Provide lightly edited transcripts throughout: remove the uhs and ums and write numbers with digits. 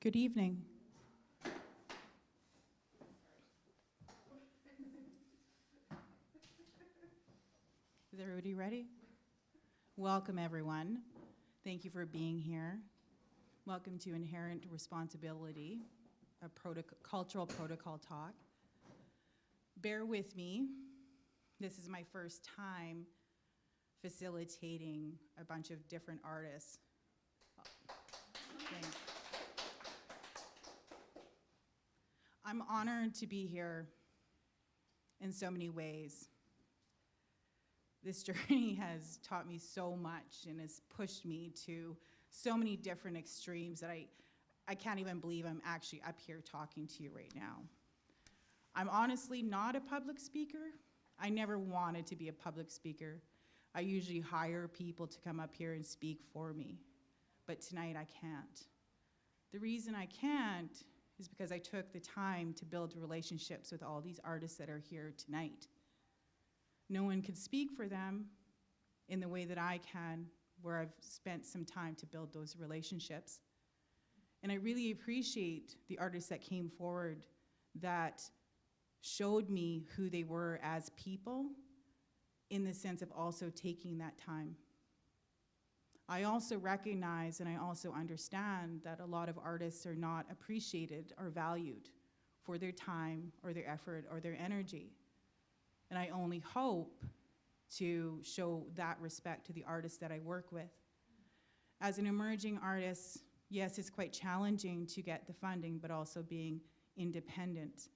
Good evening. Is everybody ready? Welcome, everyone. Thank you for being here. Welcome to Inherent Responsibility, a cultural protocol talk. Bear with me. This is my first time facilitating a bunch of different artists. Thanks. I'm honored to be here in so many ways. This journey has taught me so much and has pushed me to so many different extremes that I can't even believe I'm actually up here talking to you right now. I'm honestly not a public speaker. I never wanted to be a public speaker. I usually hire people to come up here and speak for me, but tonight I can't. The reason I can't is because I took the time to build relationships with all these artists that are here tonight. No one could speak for them in the way that I can, where I've spent some time to build those relationships. And I really appreciate the artists that came forward that showed me who they were as people, in the sense of also taking that time. I also recognize and I also understand that a lot of artists are not appreciated or valued for their time or their effort or their energy. And I only hope to show that respect to the artists that I work with. As an emerging artist, yes, it's quite challenging to get the funding, but also being independent.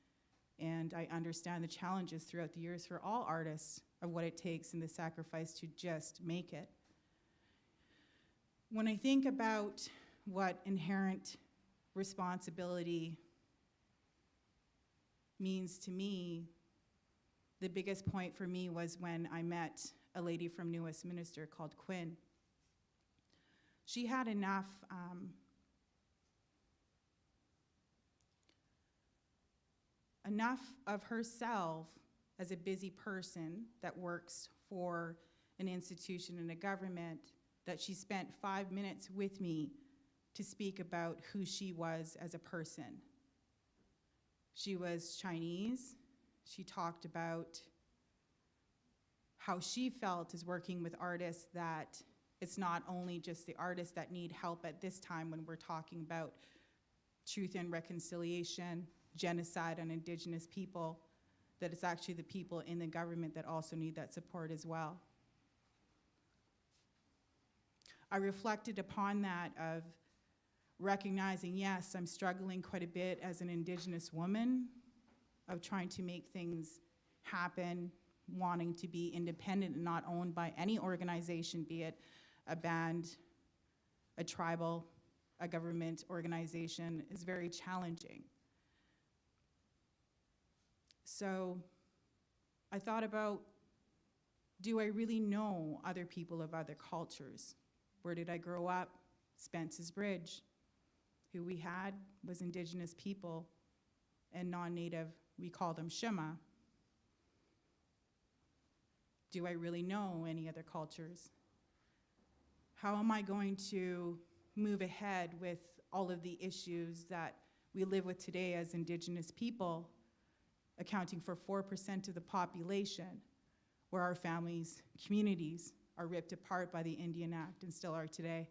And I understand the challenges throughout the years for all artists of what it takes and the sacrifice to just make it. When I think about what inherent responsibility means to me, the biggest point for me was when I met a lady from New Westminster called Quinn. She had enough of herself as a busy person that works for an institution and a government that she spent 5 minutes with me to speak about who she was as a person. She was Chinese. She talked about how she felt as working with artists, that it's not only just the artists that need help at this time when we're talking about truth and reconciliation, genocide on Indigenous people, that it's actually the people in the government that also need that support as well. I reflected upon that of recognizing, yes, I'm struggling quite a bit as an Indigenous woman, of trying to make things happen, wanting to be independent and not owned by any organization, be it a band, a tribal, a government organization, is very challenging. So I thought about, do I really know other people of other cultures? Where did I grow up? Spence's Bridge. Who we had was Indigenous people and non-Native, we call them Shema. Do I really know any other cultures? How am I going to move ahead with all of the issues that we live with today as Indigenous people, accounting for 4% of the population, where our families, communities are ripped apart by the Indian Act and still are today?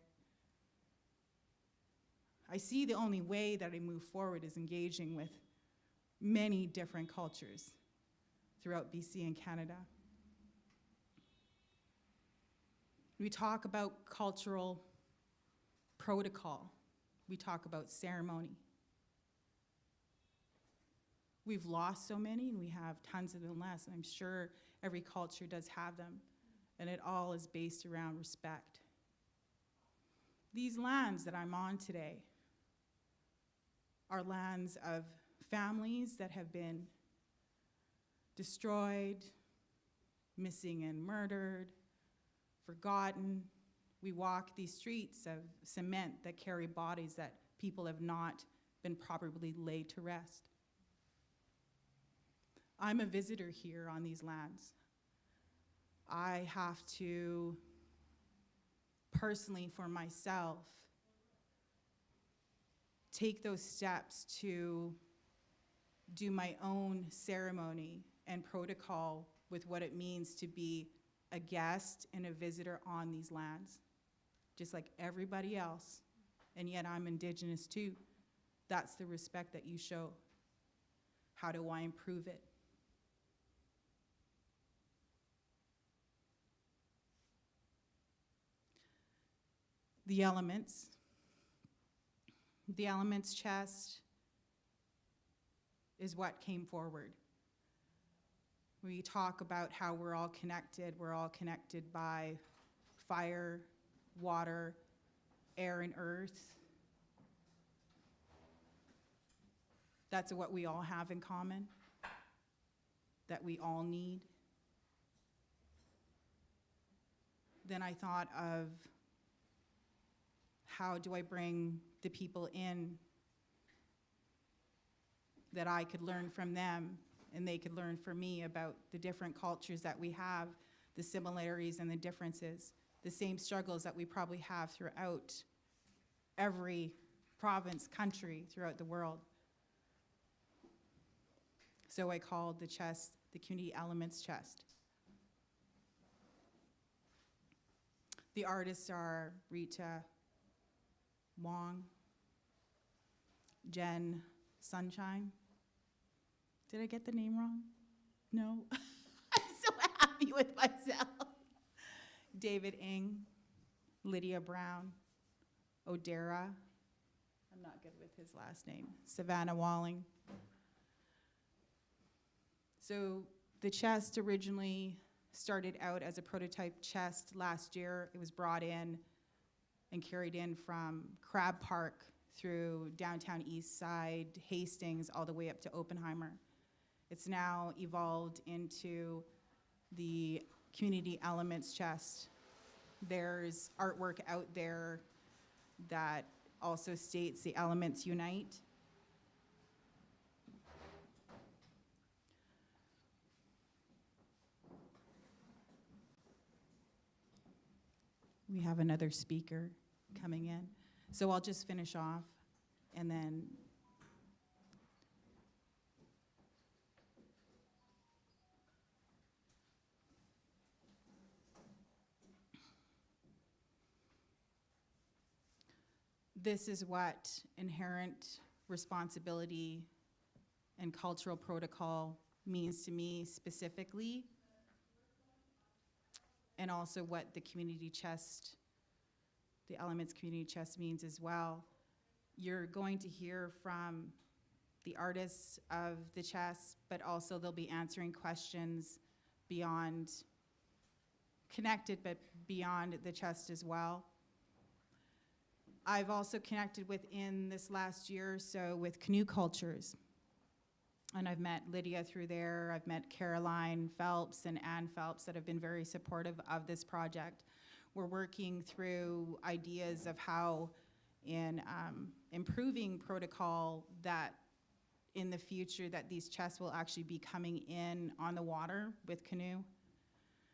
I see the only way that I move forward is engaging with many different cultures throughout BC and Canada. We talk about cultural protocol. We talk about ceremony. We've lost so many, and we have tons of them less, and I'm sure every culture does have them, and it all is based around respect. These lands that I'm on today are lands of families that have been destroyed, missing and murdered, forgotten. We walk these streets of cement that carry bodies that people have not been properly laid to rest. I'm a visitor here on these lands. I have to personally, for myself, take those steps to do my own ceremony and protocol with what it means to be a guest and a visitor on these lands, just like everybody else. And yet I'm Indigenous too. That's the respect that you show. How do I improve it? The elements chest is what came forward. We talk about how we're all connected by fire, water, air, and earth. That's what we all have in common, that we all need. Then I thought of, how do I bring the people in that I could learn from them and they could learn from me about the different cultures that we have, the similarities and the differences, the same struggles that we probably have throughout every province, country, throughout the world. So I called the chest the Community Elements Chest. The artists are Rita Wong, Jen Sunshine. Did I get the name wrong? No? I'm so happy with myself. David Ng, Lydia Brown, Odera. I'm not good with his last name. Savannah Walling. So the chest originally started out as a prototype chest last year. It was brought in and carried in from Crab Park through Downtown Eastside, Hastings, all the way up to Oppenheimer. It's now evolved into the Community Elements Chest. There's artwork out there that also states the elements unite. We have another speaker coming in. So I'll just finish off and then this is what inherent responsibility and cultural protocol means to me specifically, and also what the community chest, the Elements Community Chest means as well. You're going to hear from the artists of the chest, but also they'll be answering questions beyond, connected, but beyond the chest as well. I've also connected within this last year or so with canoe cultures. And I've met Lydia through there. I've met Caroline Phelps and Ann Phelps that have been very supportive of this project. We're working through ideas of how in improving protocol that in the future that these chests will actually be coming in on the water with canoe.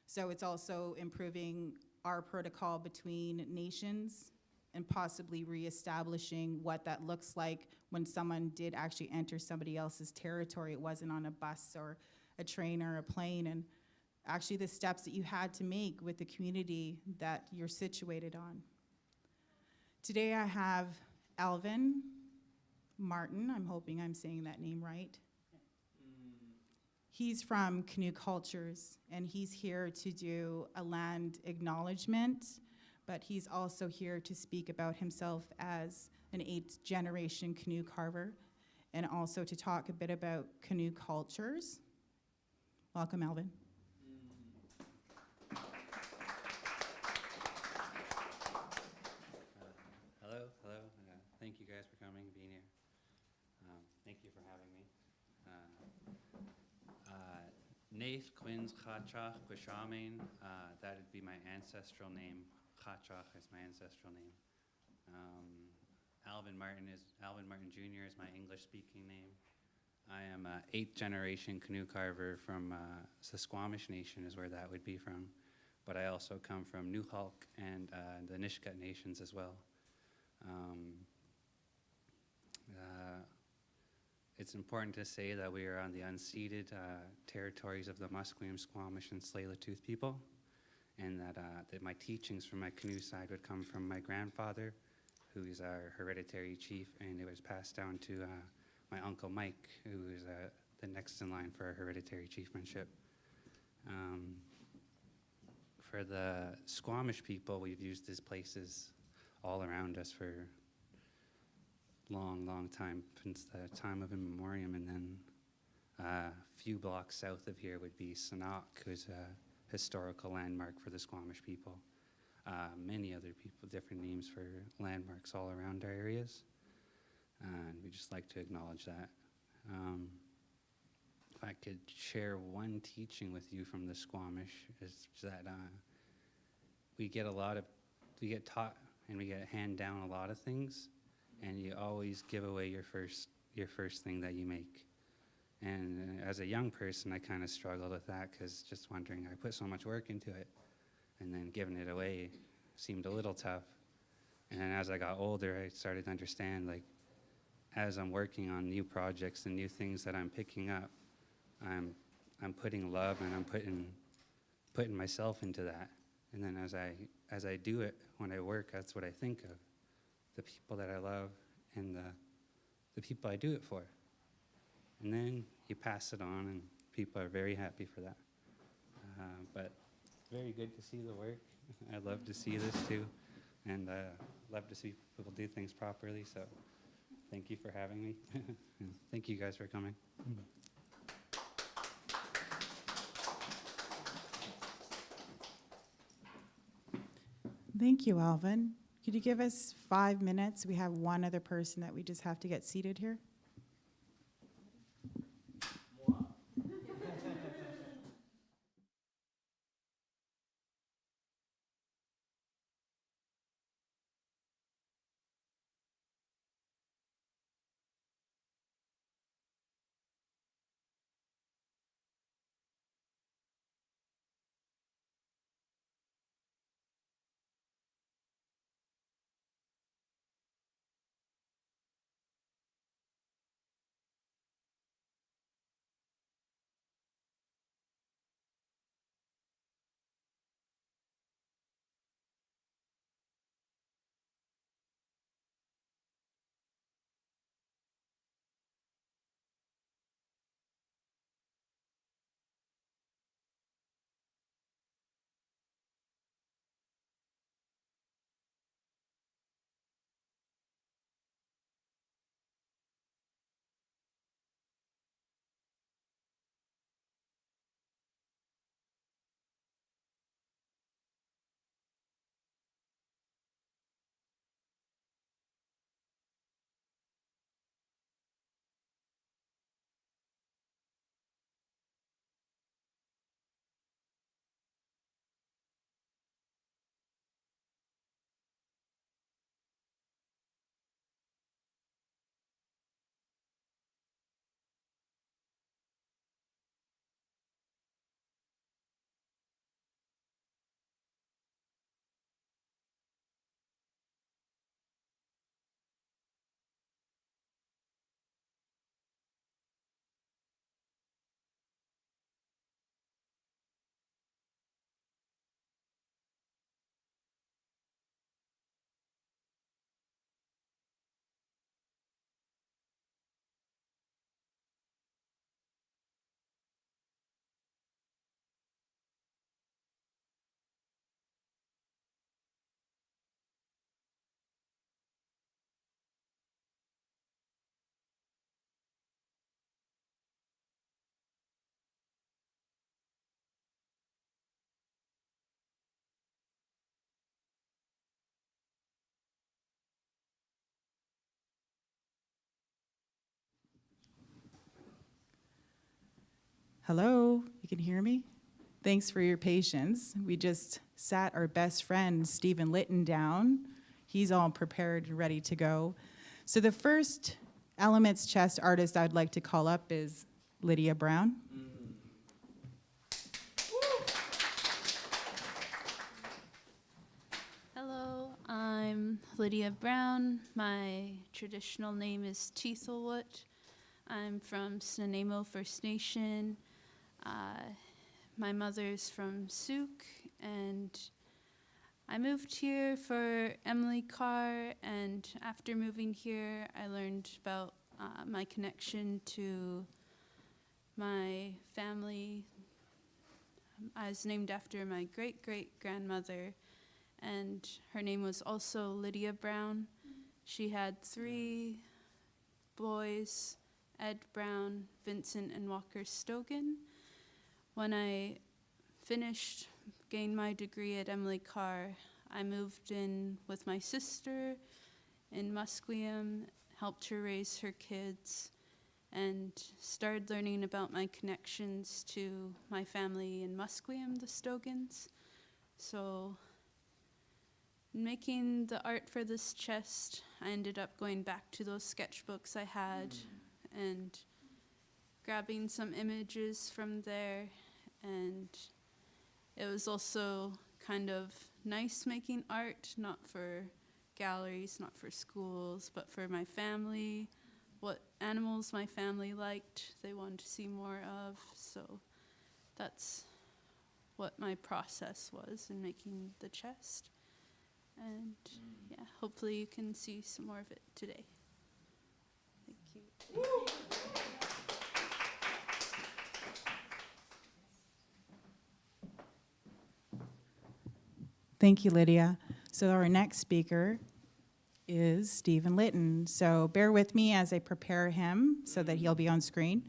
So it's also improving our protocol between nations and possibly reestablishing what that looks like when someone did actually enter somebody else's territory. It wasn't on a bus or a train or a plane, and actually the steps that you had to make with the community that you're situated on. Today I have Alvin Martin, I'm hoping I'm saying that name right. He's from Canoe Cultures, and he's here to do a land acknowledgement, but he's also here to speak about himself as an 8th generation canoe carver, and also to talk a bit about canoe cultures. Welcome, Alvin. Hello. Thank you guys for coming, being here. Thank you for having me. Nath Quins Chachach Quishamain, that'd be my ancestral name. Chachach is my ancestral name. Alvin Martin Jr. is my English-speaking name. I am an 8th generation canoe carver from Secwepemc Nation is where that would be from. But I also come from Newhalk and the Nisga'a Nations as well. It's important to say that we are on the unceded territories of the Musqueam, Squamish, and Tsleil-Waututh people, and that my teachings from my canoe side would come from my grandfather, who is our hereditary chief, and it was passed down to my uncle Mike, who is the next in line for our hereditary chiefmanship. For the Squamish people, we've used these places all around us for long time, since the time of immemorium. And then a few blocks south of here would be Sanok, who's a historical landmark for the Squamish people. Many other people, different names for landmarks all around our areas. And we just like to acknowledge that. If I could share one teaching with you from the Squamish, is that we get taught and we get hand down a lot of things, and you always give away your first thing that you make. And as a young person, I kind of struggled with that, because just wondering, I put so much work into it, and then giving it away seemed a little tough. And then as I got older, I started to understand, like, as I'm working on new projects and new things that I'm picking up, I'm putting love, and I'm putting myself into that. And then as I do it, when I work, that's what I think of, the people that I love and the people I do it for. And then you pass it on, and people are very happy for that. But very good to see the work. I love to see this too, and love to see people do things properly. So thank you for having me. And thank you guys for coming. Thank you, Alvin. Could you give us 5 minutes? We have one other person that we just have to get seated here. Hello, you can hear me? Thanks for your patience. We just sat our best friend, Stephen Litton, down. He's all prepared and ready to go. So the first Elements chest artist I'd like to call up is Lydia Brown. Hello, I'm Lydia Brown. My traditional name is Teethelwood. I'm from Snuneymuxw First Nation. My mother's from Souk, and I moved here for Nlaka'pamux, and after moving here, I learned about my connection to my family. I was named after my great-great-grandmother, and her name was also Lydia Brown. She had 3 boys, Ed Brown, Vincent, and Walker Stogan. When I finished, gained my degree at Nlaka'pamux, I moved in with my sister in Musqueam, helped her raise her kids, and started learning about my connections to my family in Musqueam, the Stogans. So making the art for this chest, I ended up going back to those sketchbooks I had and grabbing some images from there. And it was also kind of nice making art, not for galleries, not for schools, but for my family, what animals my family liked, they wanted to see more of. So that's what my process was in making the chest. And yeah, hopefully you can see some more of it today. Thank you. Thank you, Lydia. So our next speaker is Stephen Litton. So bear with me as I prepare him so that he'll be on screen.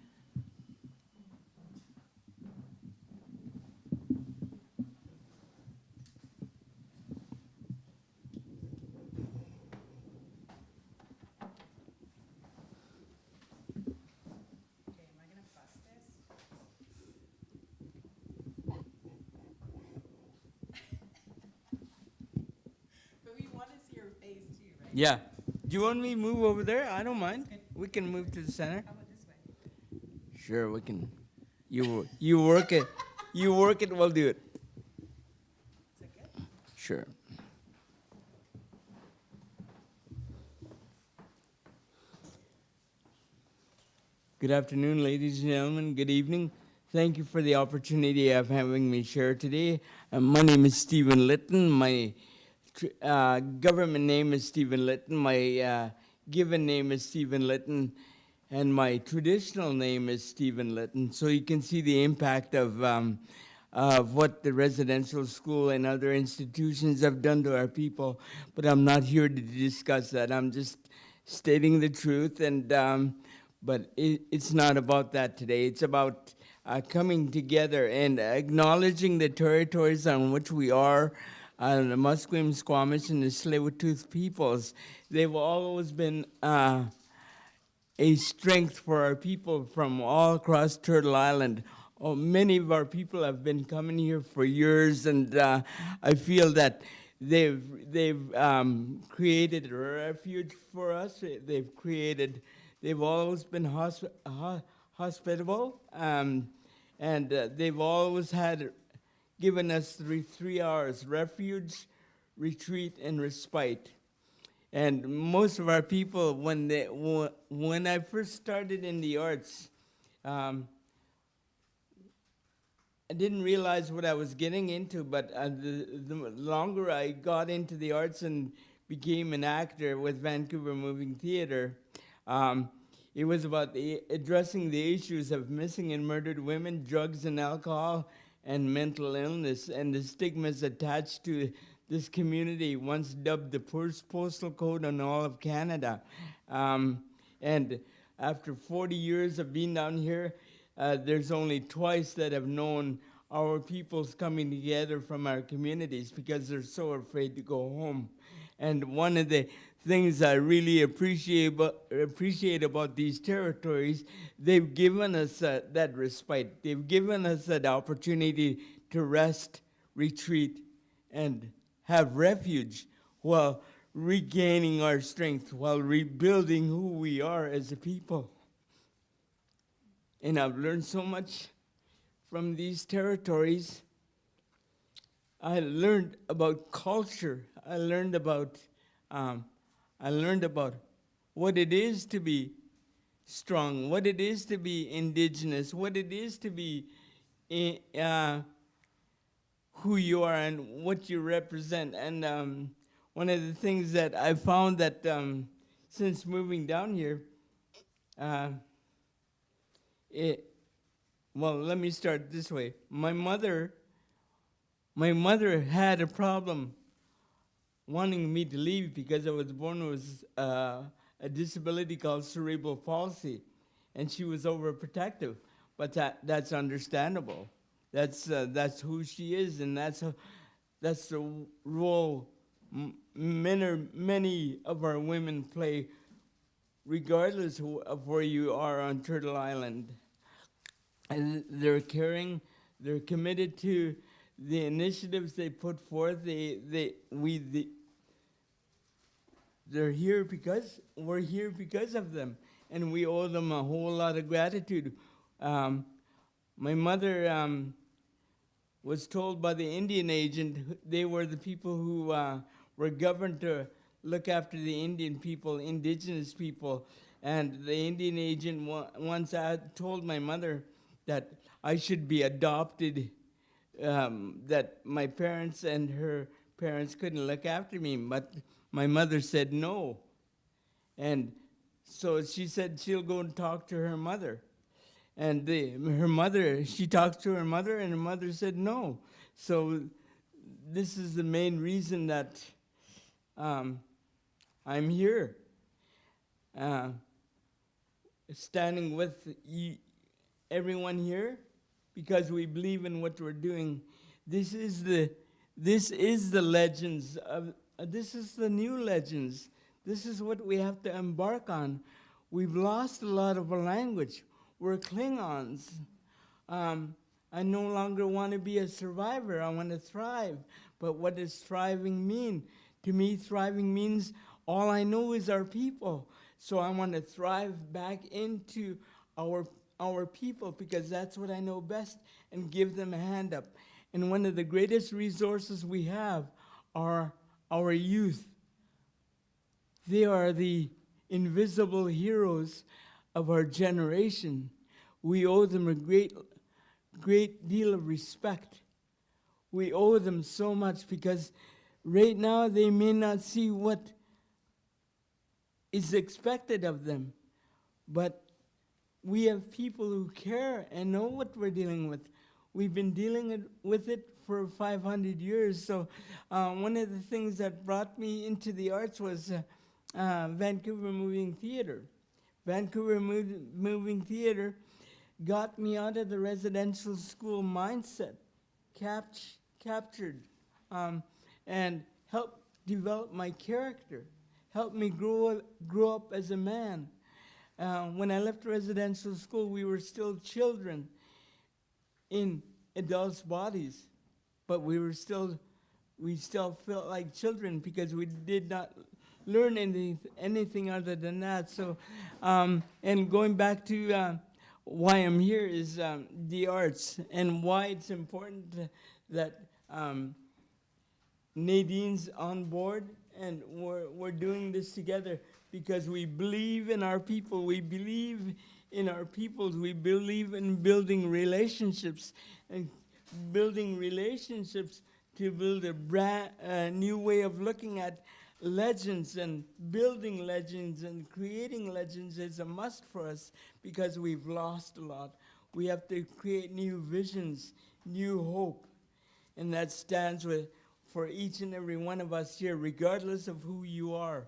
Yeah. Do you want me to move over there? I don't mind. We can move to the center. How about this way? Sure, we can. You work it. You work it, we'll do it. Is that good? Sure. Good afternoon, ladies and gentlemen. Good evening. Thank you for the opportunity of having me share today. My name is Stephen Litton. My government name is Stephen Litton. My given name is Stephen Litton. And my traditional name is Stephen Litton. So you can see the impact of what the residential school and other institutions have done to our people. But I'm not here to discuss that. I'm just stating the truth. And but it's not about that today. It's about coming together and acknowledging the territories on which we are. The Musqueam, Squamish, and the Tsleil-Waututh peoples. They've always been a strength for our people from all across Turtle Island. Oh, many of our people have been coming here for years, and I feel that they've created a refuge for us. They've always been hospitable, and they've always given us 3 hours: refuge, retreat, and respite. And most of our people, when I first started in the arts, I didn't realize what I was getting into, but the longer I got into the arts and became an actor with Vancouver Moving Theatre, it was about addressing the issues of missing and murdered women, drugs and alcohol, and mental illness, and the stigmas attached to this community, once dubbed the poorest postal code in all of Canada. And after 40 years of being down here, there's only twice that have known our peoples coming together from our communities because they're so afraid to go home. And one of the things I really appreciate about these territories, they've given us that respite. They've given us that opportunity to rest, retreat, and have refuge while regaining our strength, while rebuilding who we are as a people. And I've learned so much from these territories. I learned about culture. I learned about I learned about what it is to be strong, what it is to be Indigenous, what it is to be who you are and what you represent. And one of the things that I found that since moving down here, well, let me start this way. My mother had a problem wanting me to leave because I was born with a disability called cerebral palsy, and she was overprotective. But that's understandable. That's who she is, and that's the role many of our women play, regardless of where you are on Turtle Island. And they're caring, they're committed to the initiatives they put forth. They're here because we're here because of them, and we owe them a whole lot of gratitude. My mother was told by the Indian agent they were the people who were governed to look after the Indian people, Indigenous people, and the Indian agent once told my mother that I should be adopted, that my parents and her parents couldn't look after me, but my mother said no. And so she said she'll go and talk to her mother. And she talked to her mother, and her mother said no. So this is the main reason that I'm here, standing with everyone here, because we believe in what we're doing. This is the legends of. This is the new legends. This is what we have to embark on. We've lost a lot of our language. We're Klingons. I no longer want to be a survivor. I want to thrive. But what does thriving mean? To me, thriving means all I know is our people. So I want to thrive back into our people, because that's what I know best, and give them a hand up. And one of the greatest resources we have are our youth. They are the invisible heroes of our generation. We owe them a great deal of respect. We owe them so much, because right now they may not see what is expected of them, but we have people who care and know what we're dealing with. We've been dealing with it for 500 years. So one of the things that brought me into the arts was Vancouver Moving Theatre. Vancouver Moving Theatre got me out of the residential school mindset, captured, and helped develop my character, helped me grow up as a man. When I left residential school, we were still children in adults' bodies, but we still felt like children, because we did not learn anything other than that. So, and going back to why I'm here is the arts, and why it's important that Nadine's on board, and we're doing this together, because we believe in our people, we believe in our peoples, we believe in building relationships, and building relationships to build a new way of looking at legends, and building legends and creating legends is a must for us, because we've lost a lot. We have to create new visions, new hope, and that stands for each and every one of us here, regardless of who you are.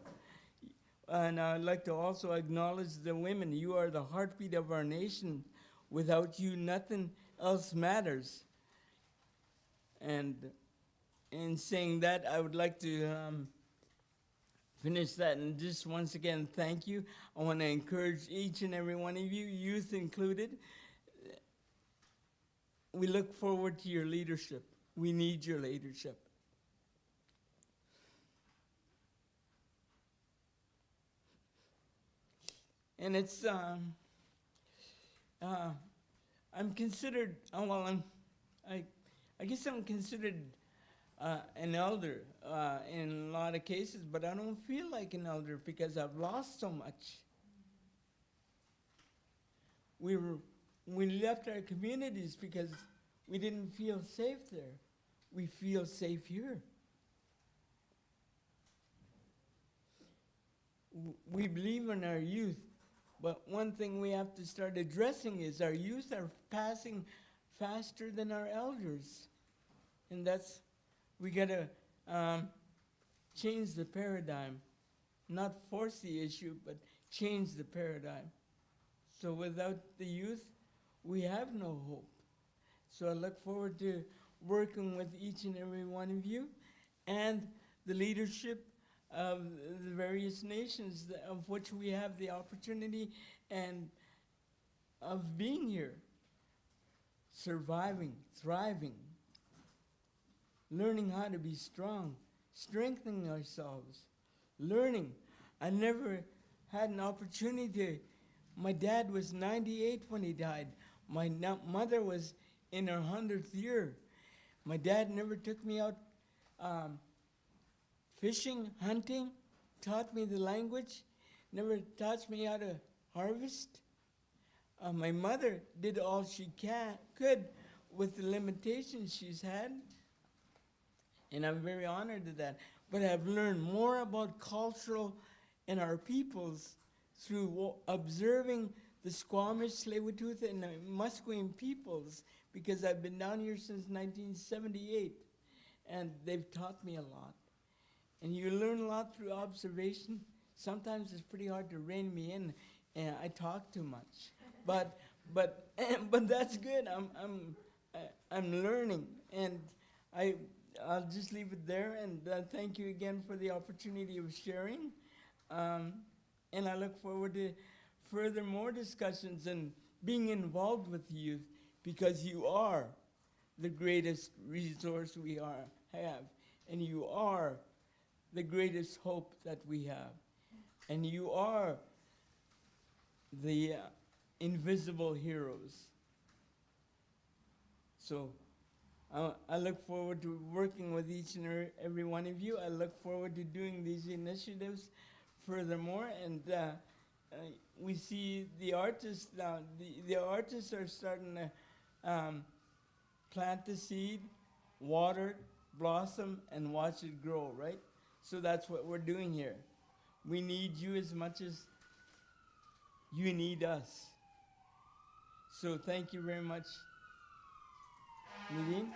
And I'd like to also acknowledge the women. You are the heartbeat of our nation. Without you, nothing else matters. And in saying that, I would like to finish that, and just once again, thank you. I want to encourage each and every one of you, youth included. We look forward to your leadership. We need your leadership. And it's, I'm considered, I guess I'm considered an elder in a lot of cases, but I don't feel like an elder because I've lost so much. We left our communities because we didn't feel safe there. We feel safe here. We believe in our youth, but one thing we have to start addressing is our youth are passing faster than our elders. And that's, we gotta change the paradigm. Not force the issue, but change the paradigm. So without the youth, we have no hope. So I look forward to working with each and every one of you and the leadership of the various nations of which we have the opportunity and of being here, surviving, thriving, learning how to be strong, strengthening ourselves, learning. I never had an opportunity. My dad was 98 when he died. My mother was in her 100th year. My dad never took me out fishing, hunting, taught me the language, never taught me how to harvest. My mother did all she could with the limitations she's had, and I'm very honored to that. But I've learned more about cultural and our peoples through observing the Squamish, Tsleil-Waututh, and the Musqueam peoples, because I've been down here since 1978, and they've taught me a lot. And you learn a lot through observation. Sometimes it's pretty hard to rein me in, and I talk too much. But that's good. I'm learning, and I'll just leave it there. And thank you again for the opportunity of sharing. And I look forward to further more discussions and being involved with youth, because you are the greatest resource we have, and you are the greatest hope that we have, and you are the invisible heroes. So I look forward to working with each and every one of you. I look forward to doing these initiatives furthermore, and we see the artists now. The artists are starting to plant the seed, water it, blossom, and watch it grow, right? So that's what we're doing here. We need you as much as you need us. So thank you very much, Nadine.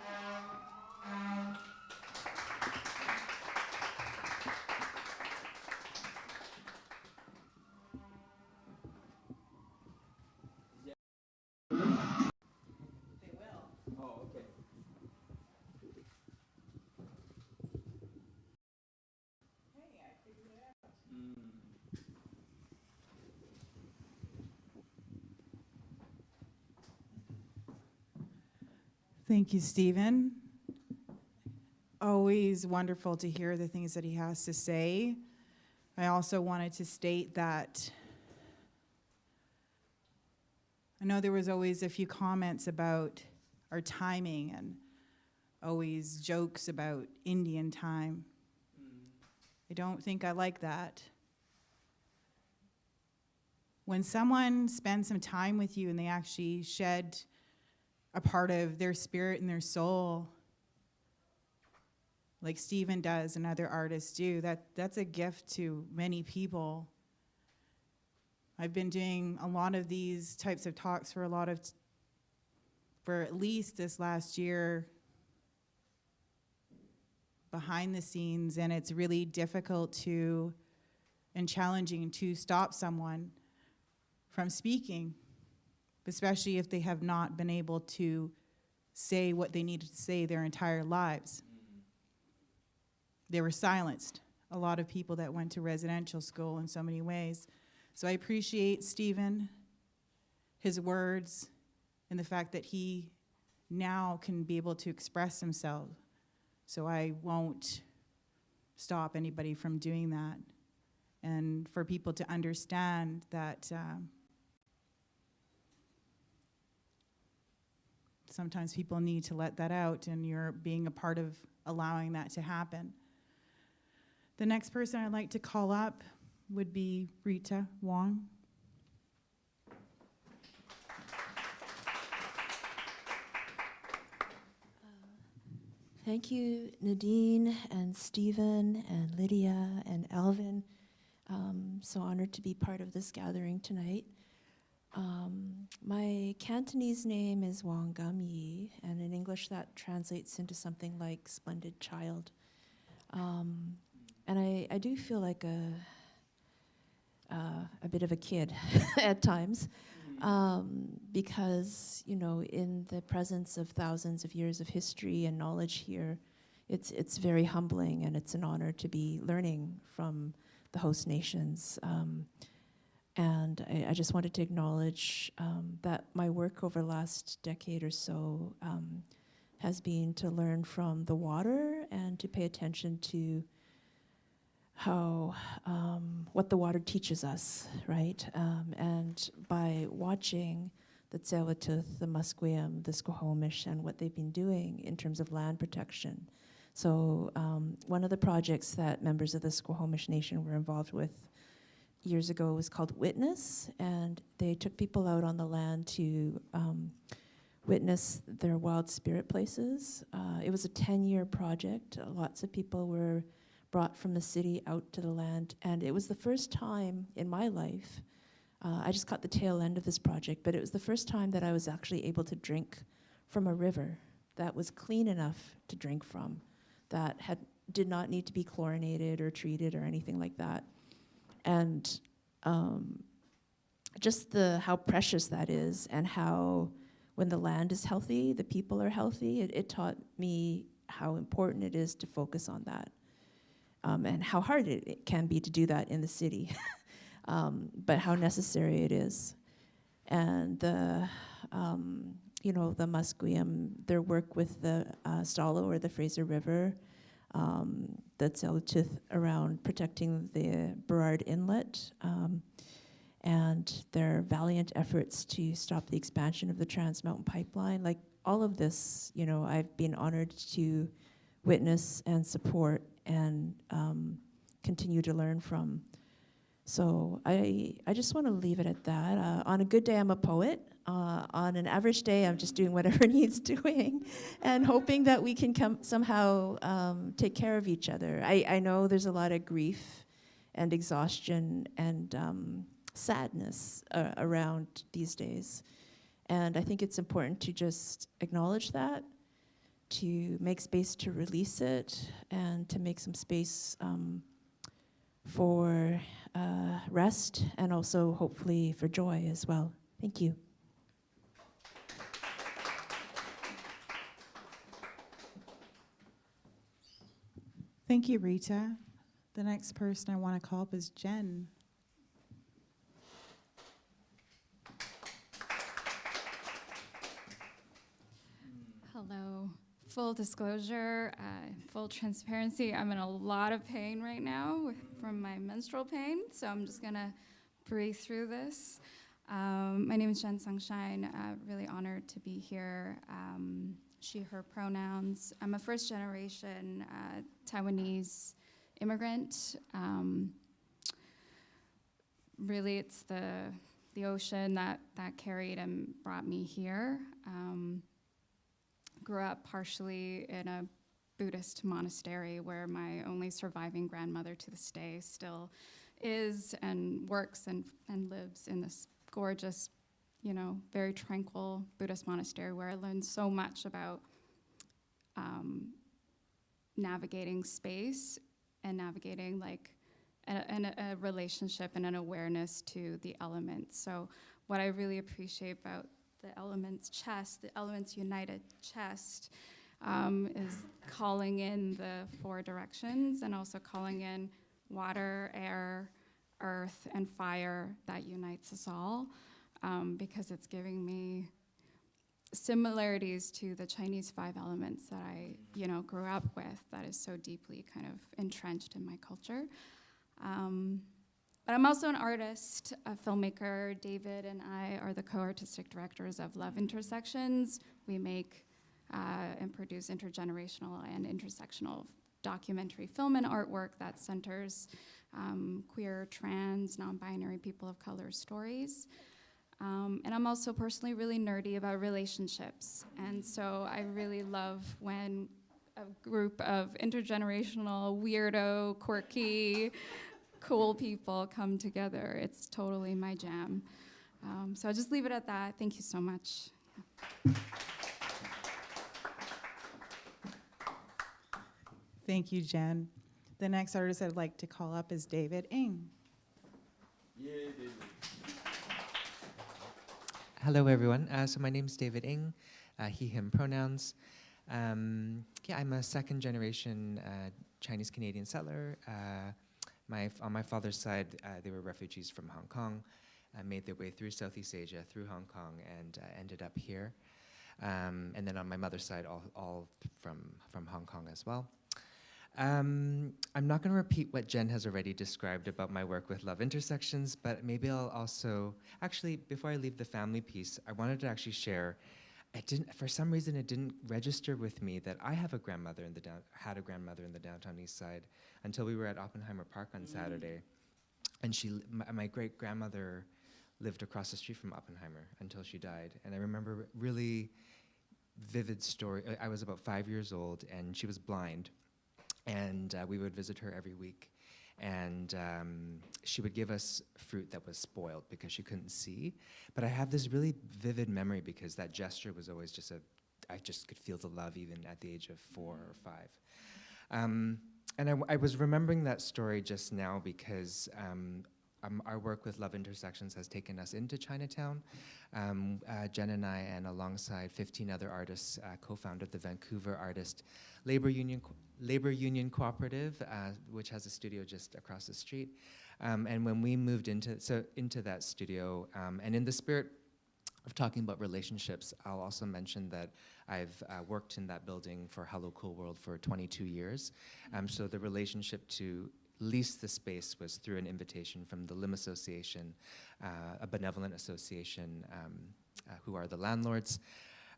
Thank you, Stephen. Always wonderful to hear the things that he has to say. I also wanted to state that I know there was always a few comments about our timing and always jokes about Indian time. I don't think I like that. When someone spends some time with you and they actually shed a part of their spirit and their soul, like Stephen does and other artists do, that's a gift to many people. I've been doing a lot of these types of talks for at least this last year behind the scenes, and it's really difficult and challenging to stop someone from speaking, especially if they have not been able to say what they needed to say their entire lives. They were silenced. A lot of people that went to residential school in so many ways. So I appreciate Stephen, his words, and the fact that he now can be able to express himself. So I won't stop anybody from doing that. And for people to understand that sometimes people need to let that out, and you're being a part of allowing that to happen. The next person I'd like to call up would be Rita Wong. Thank you, Nadine and Stephen and Lydia and Alvin. So honored to be part of this gathering tonight. My Cantonese name is Wong Gum Yi, and in English that translates into something like splendid child. And I do feel like a bit of a kid at times, because, you know, in the presence of thousands of years of history and knowledge here, it's very humbling, and it's an honor to be learning from the host nations. And I just wanted to acknowledge that my work over the last decade or so has been to learn from the water and to pay attention to how what the water teaches us, right? And by watching the Tsleil-Waututh, the Musqueam, the Squamish, and what they've been doing in terms of land protection. So one of the projects that members of the Squamish Nation were involved with years ago was called Witness, and they took people out on the land to witness their wild spirit places. It was a 10-year project. Lots of people were brought from the city out to the land, and it was the first time in my life, I just caught the tail end of this project, but it was the first time that I was actually able to drink from a river that was clean enough to drink from, that did not need to be chlorinated or treated or anything like that. And just how precious that is, and how when the land is healthy, the people are healthy. It taught me how important it is to focus on that, and how hard it can be to do that in the city, but how necessary it is. And the Musqueam, their work with the Stalo or the Fraser River, the Tsleil-Waututh around protecting the Burrard Inlet, and their valiant efforts to stop the expansion of the Trans Mountain Pipeline. Like all of this, you know, I've been honored to witness and support and continue to learn from. So I just want to leave it at that. On a good day, I'm a poet. On an average day, I'm just doing whatever needs doing and hoping that we can somehow take care of each other. I know there's a lot of grief and exhaustion and sadness around these days. And I think it's important to just acknowledge that, to make space to release it, and to make some space for rest, and also hopefully for joy as well. Thank you. Thank you, Rita. The next person I want to call up is Jen. Hello. Full disclosure, full transparency, I'm in a lot of pain right now from my menstrual pain, so I'm just gonna breathe through this. My name is Jen Sunshine. Really honored to be here. She, her pronouns. I'm a first generation Taiwanese immigrant. Really, it's the ocean that carried and brought me here. Grew up partially in a Buddhist monastery where my only surviving grandmother to this day still is and works and lives in this gorgeous, you know, very tranquil Buddhist monastery where I learned so much about navigating space and navigating like a relationship and an awareness to the elements. So what I really appreciate about the Elements chest, the Elements United chest, is calling in the 4 directions and also calling in water, air, earth, and fire that unites us all, because it's giving me similarities to the Chinese 5 elements that I, you know, grew up with, that is so deeply kind of entrenched in my culture. But I'm also an artist, a filmmaker. David and I are the co-artistic directors of Love Intersections. We make and produce intergenerational and intersectional documentary film and artwork that centers queer, trans, non-binary, people of color stories. And I'm also personally really nerdy about relationships. And so I really love when a group of intergenerational, weirdo, quirky, cool people come together. It's totally my jam. So I'll just leave it at that. Thank you so much. Thank you, Jen. The next artist I'd like to call up is David Ng. Yeah, David. Hello, everyone. So my name's David Ng, he, him pronouns. Yeah, I'm a second-generation Chinese-Canadian settler. On my father's side, they were refugees from Hong Kong, made their way through Southeast Asia, through Hong Kong, and ended up here. And then on my mother's side, all from Hong Kong as well. I'm not going to repeat what Jen has already described about my work with love intersections, but maybe I'll also, actually, before I leave the family piece, I wanted to actually share, for some reason it didn't register with me that I have a grandmother had a grandmother in the Downtown Eastside until we were at Oppenheimer Park on Saturday. And my great-grandmother lived across the street from Oppenheimer until she died. And I remember really vivid story. I was about 5 years old, and she was blind. And we would visit her every week. And she would give us fruit that was spoiled because she couldn't see. But I have this really vivid memory because that gesture was always just I just could feel the love even at the age of 4 or 5. And I was remembering that story just now because our work with Love Intersections has taken us into Chinatown. Jen and I, and alongside 15 other artists, co-founded the Vancouver Artist Labor Union Cooperative, which has a studio just across the street. And when we moved into that studio, and in the spirit of talking about relationships, I'll also mention that I've worked in that building for Hello Cool World for 22 years. So the relationship to lease the space was through an invitation from the LIM Association, a benevolent association who are the landlords.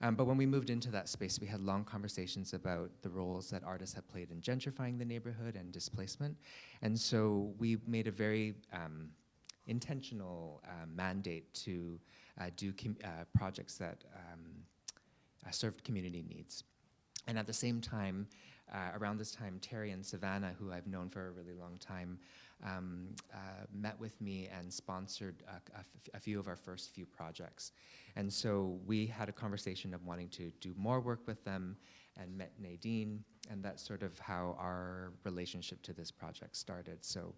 But when we moved into that space, we had long conversations about the roles that artists have played in gentrifying the neighborhood and displacement. And so we made a very intentional mandate to do projects that served community needs. And at the same time, around this time, Terry and Savannah, who I've known for a really long time, met with me and sponsored a few of our first few projects. And so we had a conversation of wanting to do more work with them and met Nadine, and that's sort of how our relationship to this project started. So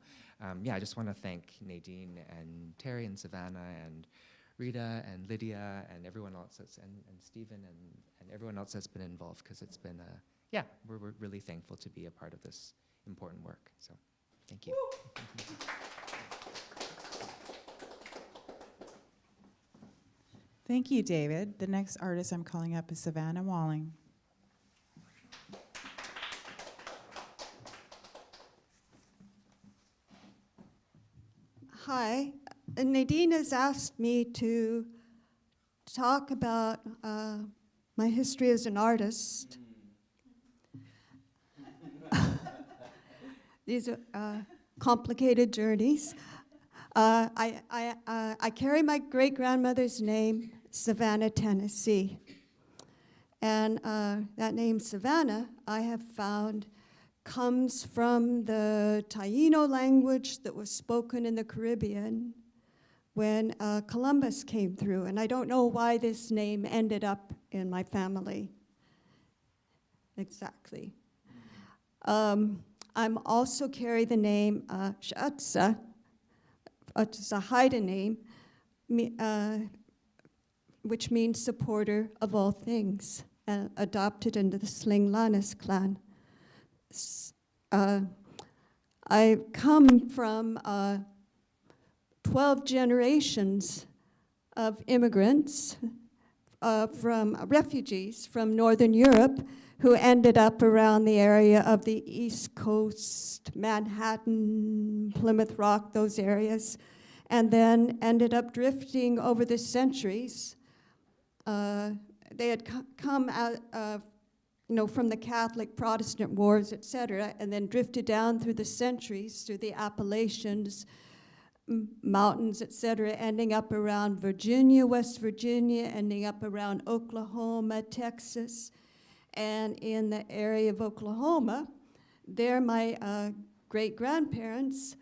yeah, I just want to thank Nadine and Terry and Savannah and Rita and Lydia and everyone else and Stephen and everyone else that's been involved, because it's been yeah, we're really thankful to be a part of this important work. So, thank you. Thank you, David. The next artist I'm calling up is Savannah Walling. Hi. Nadine has asked me to talk about my history as an artist. These are complicated journeys. I carry my great-grandmother's name, Savannah, Tennessee. And that name, Savannah, I have found comes from the Taino language that was spoken in the Caribbean when Columbus came through. And I don't know why this name ended up in my family exactly. I'm also carry the name Shatsa, which is a Haida name, which means supporter of all things, adopted into the Slinglanis clan. I come from 12 generations of immigrants, from refugees from Northern Europe, who ended up around the area of the East Coast, Manhattan, Plymouth Rock, those areas, and then ended up drifting over the centuries they had come out from the Catholic Protestant wars, etc., and then drifted down through the centuries, through the Appalachians, mountains, etc., ending up around Virginia, West Virginia, ending up around Oklahoma, Texas. And in the area of Oklahoma, there my great-grandparents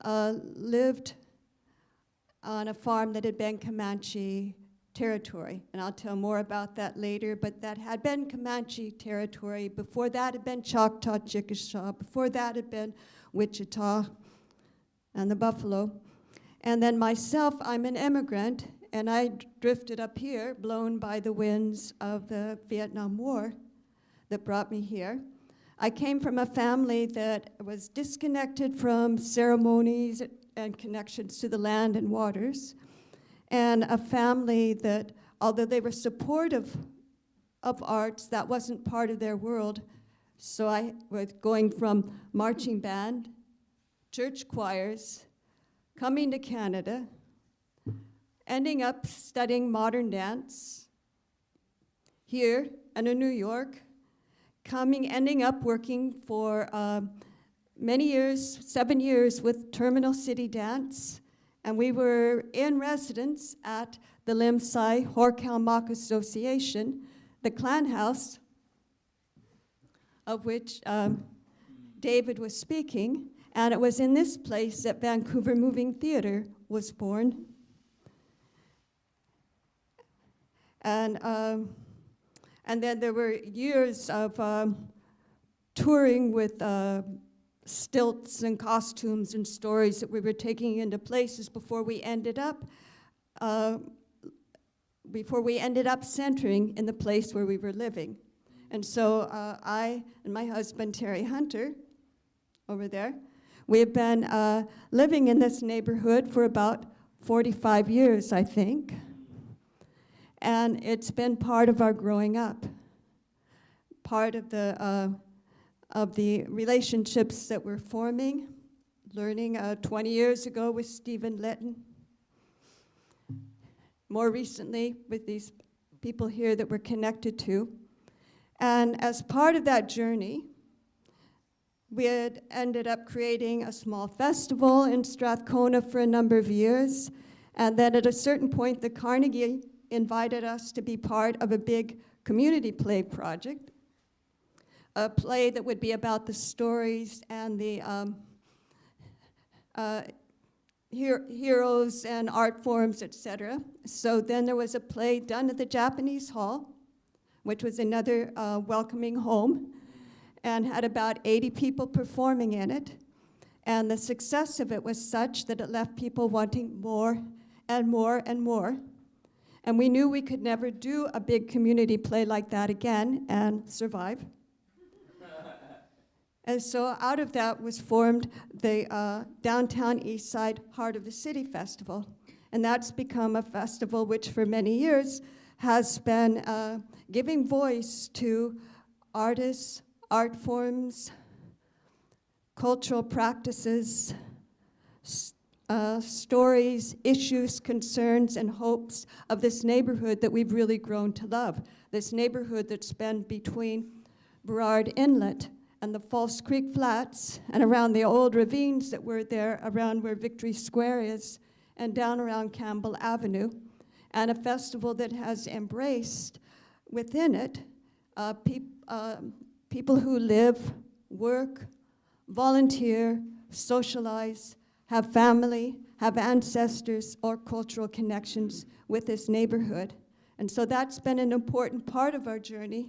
lived on a farm that had been Comanche territory, and I'll tell more about that later, but that had been Comanche territory. Before that had been Choctaw, Chickasaw. Before that had been Wichita and the Buffalo. And then myself, I'm an immigrant, and I drifted up here, blown by the winds of the Vietnam War that brought me here. I came from a family that was disconnected from ceremonies and connections to the land and waters, and a family that, although they were supportive of arts, that wasn't part of their world. So I was going from marching band, church choirs, coming to Canada, ending up studying modern dance here and in New York, ending up working for many years, 7 years with Terminal City Dance. And we were in residence at the Limsai Nlaka'pamux Association, the clan house of which David was speaking. And it was in this place that Vancouver Moving Theatre was born. And then there were years of touring with stilts and costumes and stories that we were taking into places before we ended up centering in the place where we were living. And so I and my husband, Terry Hunter, over there, we have been living in this neighborhood for about 45 years, I think. And it's been part of our growing up, part of the relationships that we're forming, learning 20 years ago with Stephen Litton, more recently with these people here that we're connected to. And as part of that journey, we had ended up creating a small festival in Strathcona for a number of years, and then at a certain point, the Carnegie invited us to be part of a big community play project, a play that would be about the stories and the heroes and art forms, etc. So then there was a play done at the Japanese Hall, which was another welcoming home, and had about 80 people performing in it. And the success of it was such that it left people wanting more and more and more. And we knew we could never do a big community play like that again and survive. And so out of that was formed the Downtown Eastside Heart of the City Festival. And that's become a festival which for many years has been giving voice to artists, art forms, cultural practices, stories, issues, concerns, and hopes of this neighborhood that we've really grown to love. This neighborhood that's been between Burrard Inlet and the False Creek Flats and around the old ravines that were there around where Victory Square is and down around Campbell Avenue, and a festival that has embraced within it people who live, work, volunteer, socialize, have family, have ancestors or cultural connections with this neighborhood. And so that's been an important part of our journey,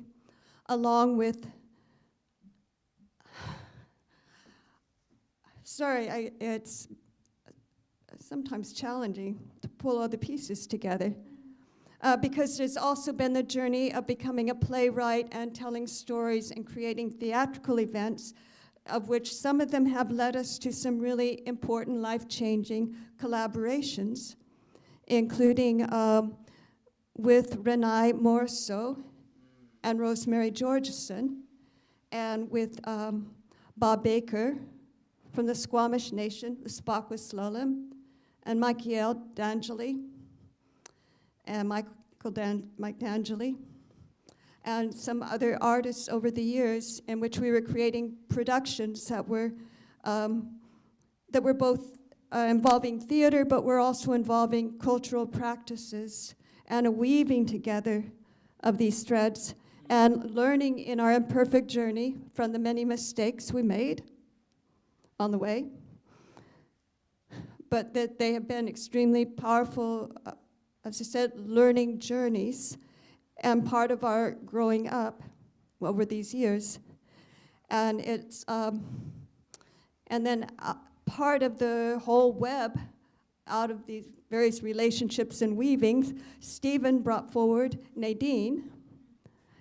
along with, it's sometimes challenging to pull all the pieces together. Because there's also been the journey of becoming a playwright and telling stories and creating theatrical events, of which some of them have led us to some really important life-changing collaborations, including with Renai Morso and Rosemary Georgeson, and with Bob Baker from the Squamish Nation, the Spokweslalem, and Michael D'Angeli, and Mike D'Angeli, and some other artists over the years, in which we were creating productions that were both involving theater, but were also involving cultural practices and a weaving together of these threads and learning in our imperfect journey from the many mistakes we made on the way. But that they have been extremely powerful, as I said, learning journeys and part of our growing up over these years. And it's, and then part of the whole web out of these various relationships and weavings, Stephen brought forward Nadine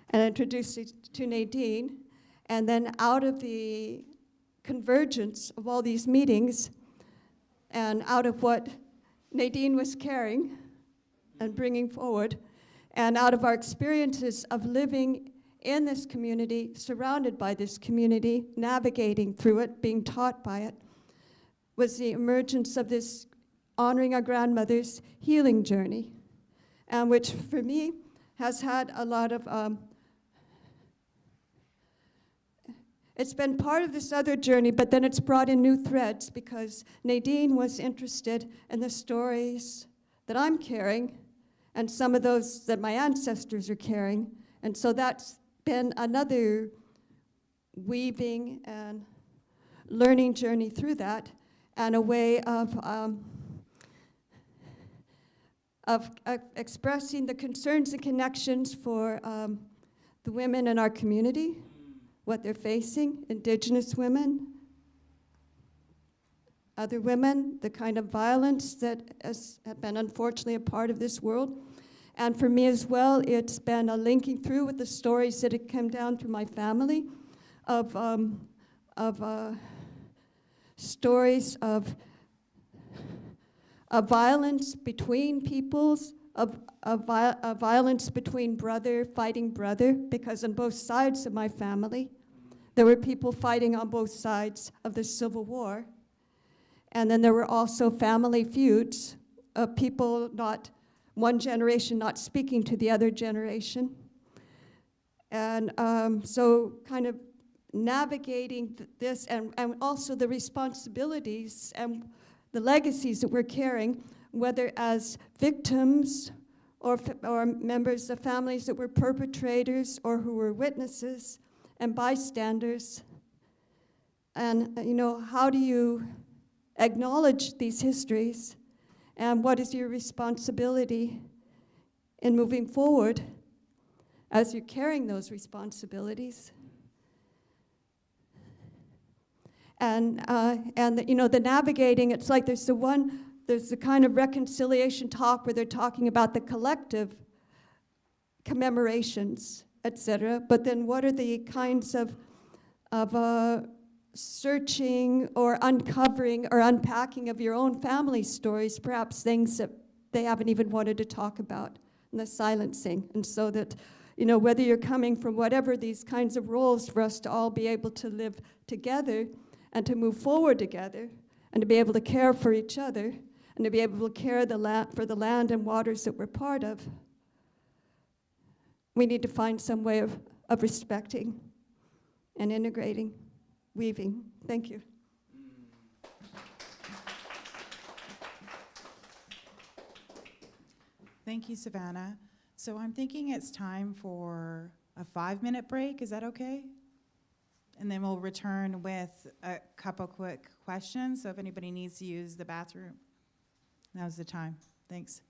and introduced it to Nadine. And then out of the convergence of all these meetings and out of what Nadine was carrying and bringing forward, and out of our experiences of living in this community, surrounded by this community, navigating through it, being taught by it, was the emergence of this honoring our grandmother's healing journey, and which for me has had a lot of, it's been part of this other journey, but then it's brought in new threads because Nadine was interested in the stories that I'm carrying and some of those that my ancestors are carrying. And so that's been another weaving and learning journey through that, and a way of expressing the concerns and connections for the women in our community, what they're facing, Indigenous women, other women, the kind of violence that have been unfortunately a part of this world. And for me as well, it's been a linking through with the stories that have come down through my family of stories of violence between peoples, of violence between brother fighting brother, because on both sides of my family, there were people fighting on both sides of the Civil War. And then there were also family feuds of people not, one generation not speaking to the other generation. And so kind of navigating this and also the responsibilities and the legacies that we're carrying, whether as victims or members of families that were perpetrators or who were witnesses and bystanders. And, you know, how do you acknowledge these histories, and what is your responsibility in moving forward as you're carrying those responsibilities? And you know, the navigating, it's like there's the kind of reconciliation talk where they're talking about the collective commemorations, etc. But then what are the kinds of searching or uncovering or unpacking of your own family stories, perhaps things that they haven't even wanted to talk about, and the silencing. And so that, you know, whether you're coming from whatever these kinds of roles, for us to all be able to live together and to move forward together and to be able to care for each other and to be able to care for the land and waters that we're part of, we need to find some way of respecting and integrating, weaving. Thank you. Thank you, Savannah. So I'm thinking it's time for a 5-minute break. Is that okay? And then we'll return with a couple quick questions. So if anybody needs to use the bathroom, now's the time. Thanks.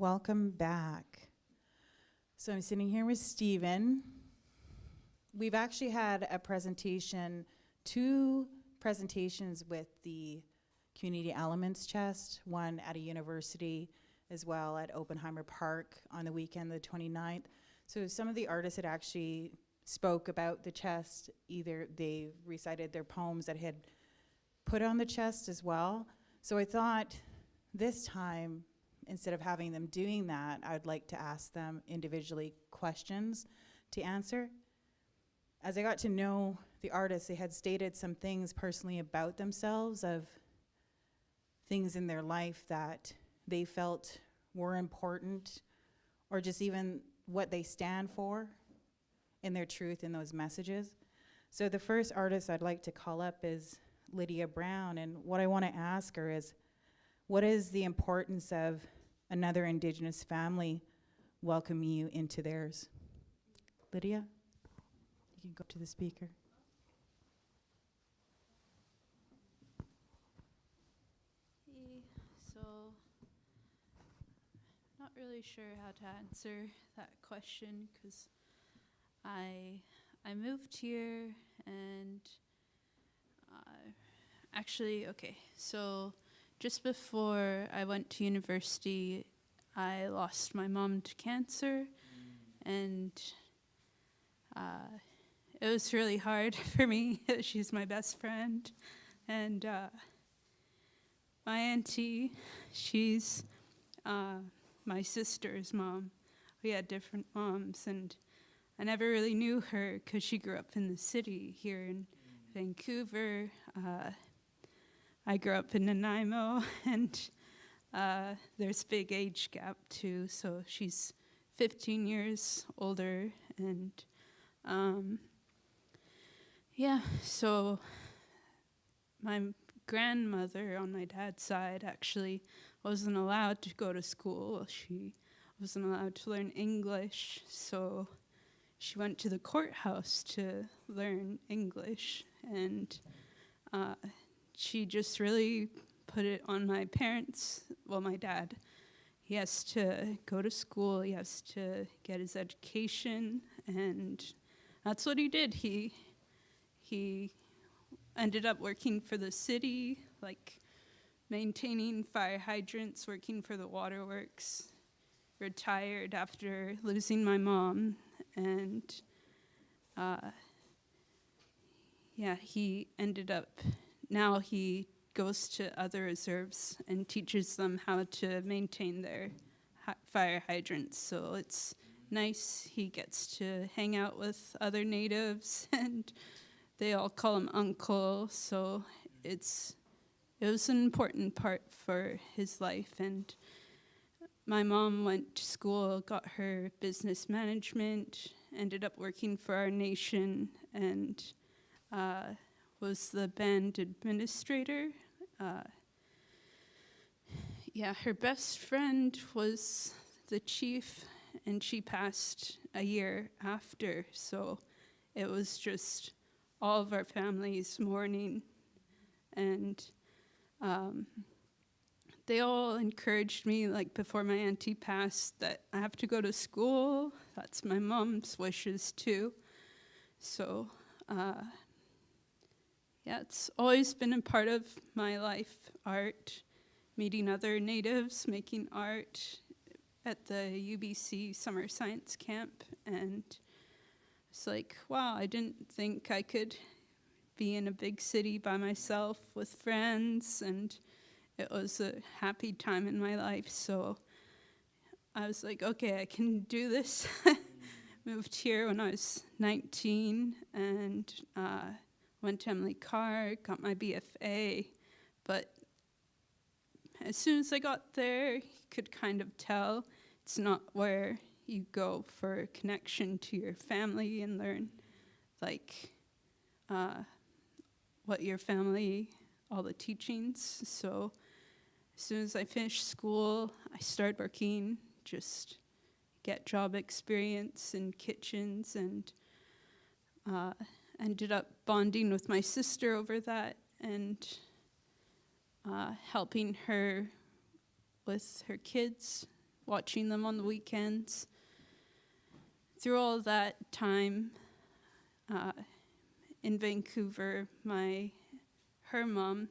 welcome back. So I'm sitting here with Stephen. We've actually had a presentation, 2 presentations with the Community Elements Chest, one at a university as well at Oppenheimer Park on the weekend, the 29th. So some of the artists had actually spoke about the chest, either they recited their poems that had put on the chest as well. So I thought this time, instead of having them doing that, I'd like to ask them individually questions to answer. As I got to know the artists, they had stated some things personally about themselves, of things in their life that they felt were important, or just even what they stand for in their truth in those messages. So the first artist I'd like to call up is Lydia Brown, and what I want to ask her is, what is the importance of another Indigenous family welcoming you into theirs? Lydia, you can go to the speaker. So, not really sure how to answer that question, because I moved here and actually, okay, so just before I went to university, I lost my mom to cancer, and it was really hard for me. She's my best friend, and my auntie, she's my sister's mom. We had different moms, and I never really knew her because she grew up in the city here in Vancouver. I grew up in Nanaimo, and there's a big age gap too, so she's 15 years older, and yeah, so my grandmother on my dad's side actually wasn't allowed to go to school. She wasn't allowed to learn English, so she went to the courthouse to learn English, and she just really put it on my parents, well, my dad. He has to go to school, he has to get his education, and that's what he did. He ended up working for the city, like maintaining fire hydrants, working for the waterworks, retired after losing my mom, and yeah, he ended up, now he goes to other reserves and teaches them how to maintain their fire hydrants. So it's nice. He gets to hang out with other natives, and they all call him uncle. So it was an important part for his life. And my mom went to school, got her business management, ended up working for our nation, and was the band administrator. Yeah, her best friend was the chief, and she passed a year after, so it was just all of our family's mourning, and they all encouraged me, like before my auntie passed, that I have to go to school. That's my mom's wishes too. So yeah, it's always been a part of my life, art, meeting other natives, making art at the UBC Summer Science Camp, and it's like, wow, I didn't think I could be in a big city by myself with friends, and it was a happy time in my life, so I was like, okay, I can do this. Moved here when I was 19, and went to Nlaka'pamux, got my BFA, but as soon as I got there, you could kind of tell it's not where you go for a connection to your family and learn, like, what your family, all the teachings. So as soon as I finished school, I started working, just get job experience in kitchens, and ended up bonding with my sister over that, and helping her with her kids, watching them on the weekends. Through all that time in Vancouver, her mom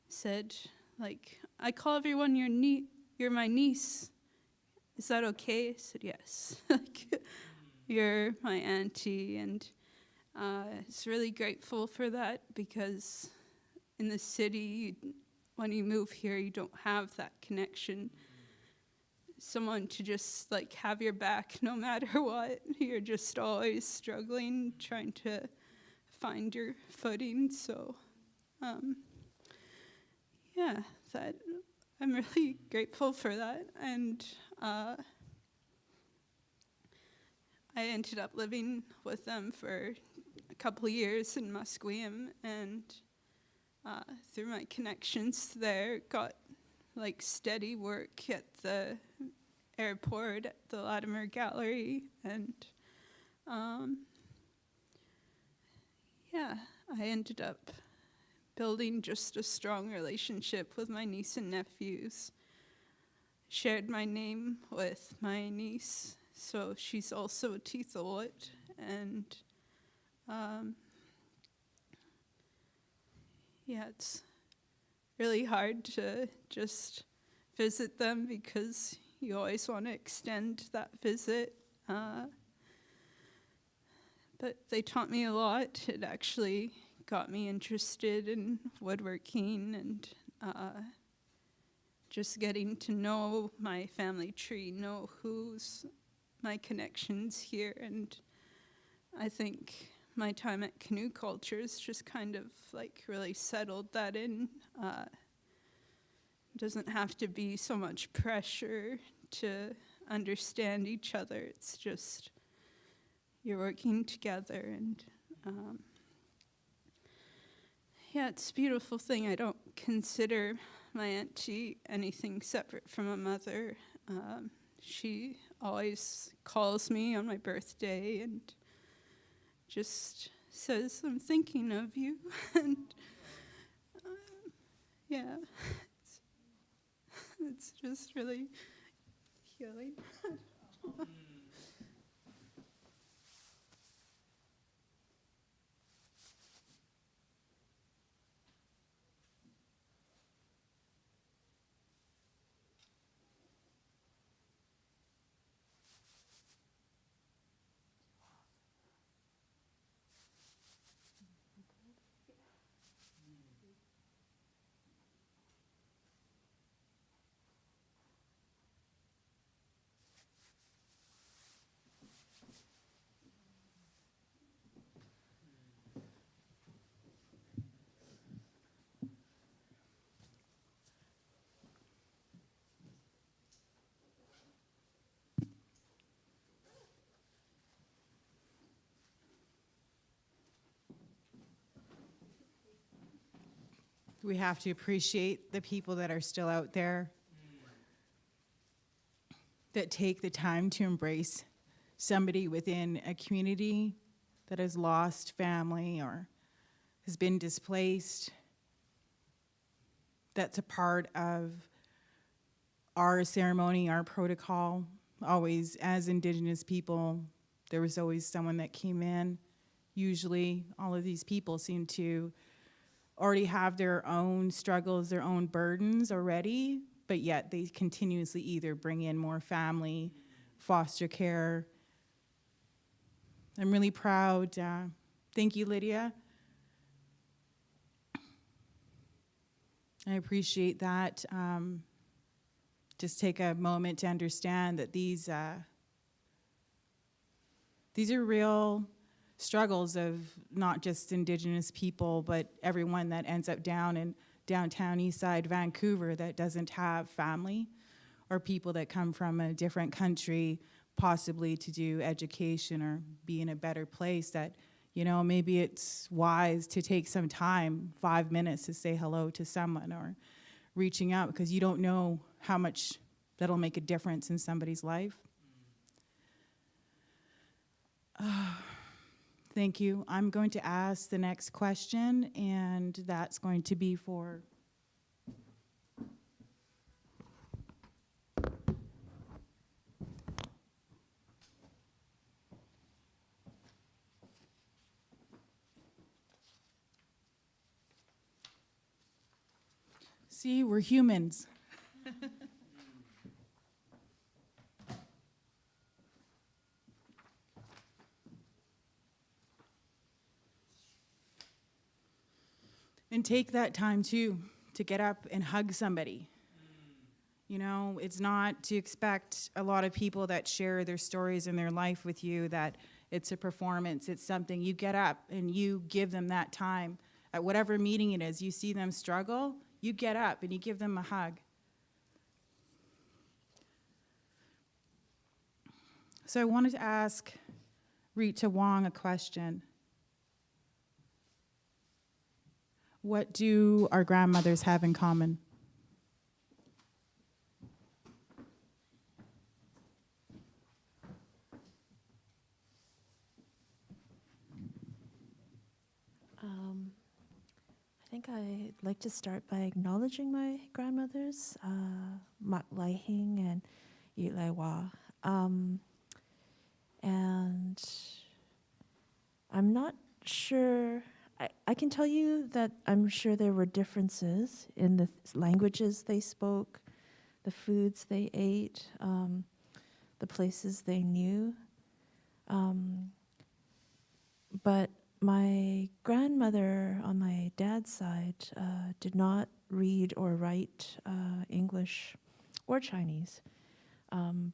said, like, I call everyone you're my niece. Is that okay? I said, yes. Like, you're my auntie, and it's really grateful for that, because in the city, when you move here, you don't have that connection. Someone to just like have your back no matter what. You're just always struggling, trying to find your footing. So, yeah, that I'm really grateful for that. And I ended up living with them for a couple of years in Musqueam, and through my connections there, got like steady work at the airport, at the Latimer Gallery, and yeah, I ended up building just a strong relationship with my niece and nephews. Shared my name with my niece, so she's also Teethelwood, and yeah, it's really hard to just visit them because you always want to extend that visit. But they taught me a lot. It actually got me interested in woodworking and just getting to know my family tree, know who's my connections here. And I think my time at Canoe Cultures just kind of like really settled that in. Doesn't have to be so much pressure to understand each other. It's just you're working together, and yeah, it's a beautiful thing. I don't consider my auntie anything separate from a mother. She always calls me on my birthday and just says, I'm thinking of you. And yeah, it's just really healing. We have to appreciate the people that are still out there that take the time to embrace somebody within a community that has lost family or has been displaced. That's a part of our ceremony, our protocol. Always, as Indigenous people, there was always someone that came in. Usually, all of these people seem to already have their own struggles, their own burdens already, but yet they continuously either bring in more family, foster care. I'm really proud. Thank you, Lydia. I appreciate that. Just take a moment to understand that these are real struggles of not just Indigenous people, but everyone that ends up down in downtown Eastside Vancouver that doesn't have family, or people that come from a different country possibly to do education or be in a better place, that, you know, maybe it's wise to take some time, 5 minutes, to say hello to someone or reaching out, because you don't know how much that'll make a difference in somebody's life. Thank you. I'm going to ask the next question, and that's going to be for See, we're humans. And take that time too to get up and hug somebody. You know, it's not to expect a lot of people that share their stories and their life with you that it's a performance. It's something you get up and you give them that time. At whatever meeting it is, you see them struggle, you get up and you give them a hug. So I wanted to ask Rita Wong a question. What do our grandmothers have in common? I think I'd like to start by acknowledging my grandmothers, Mak Laihing and Yilaiwa. And I'm not sure, I can tell you that I'm sure there were differences in the languages they spoke, the foods they ate, the places they knew. But my grandmother on my dad's side did not read or write English or Chinese,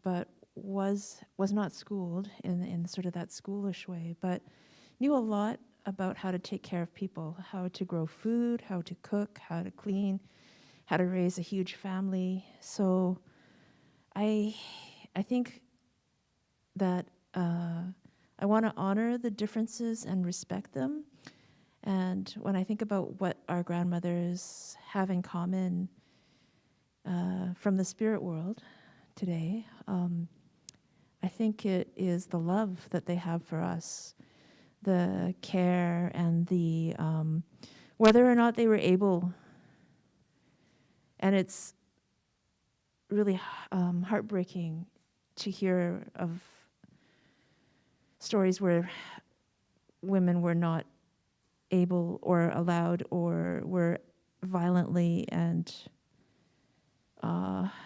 but was not schooled in sort of that schoolish way, but knew a lot about how to take care of people, how to grow food, how to cook, how to clean, how to raise a huge family. So I think that I want to honor the differences and respect them. And when I think about what our grandmothers have in common from the spirit world today, I think it is the love that they have for us, the care and the whether or not they were able. And it's really heartbreaking to hear of stories where women were not able or allowed or were violently and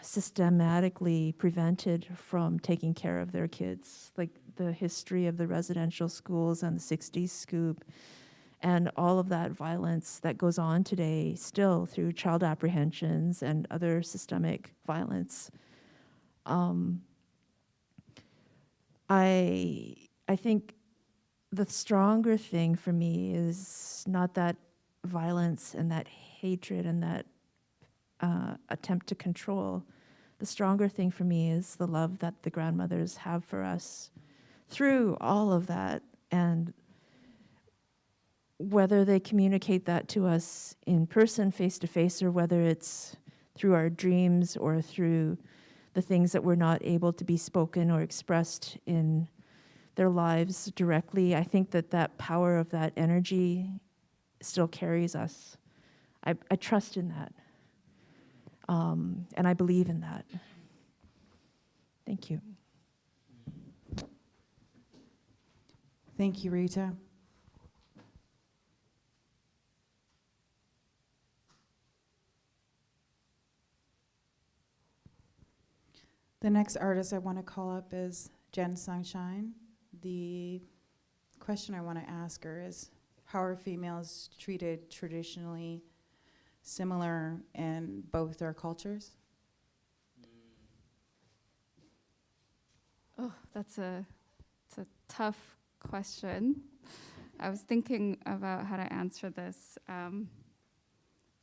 systematically prevented from taking care of their kids, like the history of the residential schools and the 60s scoop and all of that violence that goes on today still through child apprehensions and other systemic violence. I think the stronger thing for me is not that violence and that hatred and that attempt to control. The stronger thing for me is the love that the grandmothers have for us through all of that, and whether they communicate that to us in person, face to face, or whether it's through our dreams or through the things that were not able to be spoken or expressed in their lives directly. I think that that power of that energy still carries us. I trust in that. And I believe in that. Thank you. Thank you, Rita. The next artist I want to call up is Jen Sunshine. The question I want to ask her is, how are females treated traditionally similar in both our cultures? Oh, it's a tough question. I was thinking about how to answer this.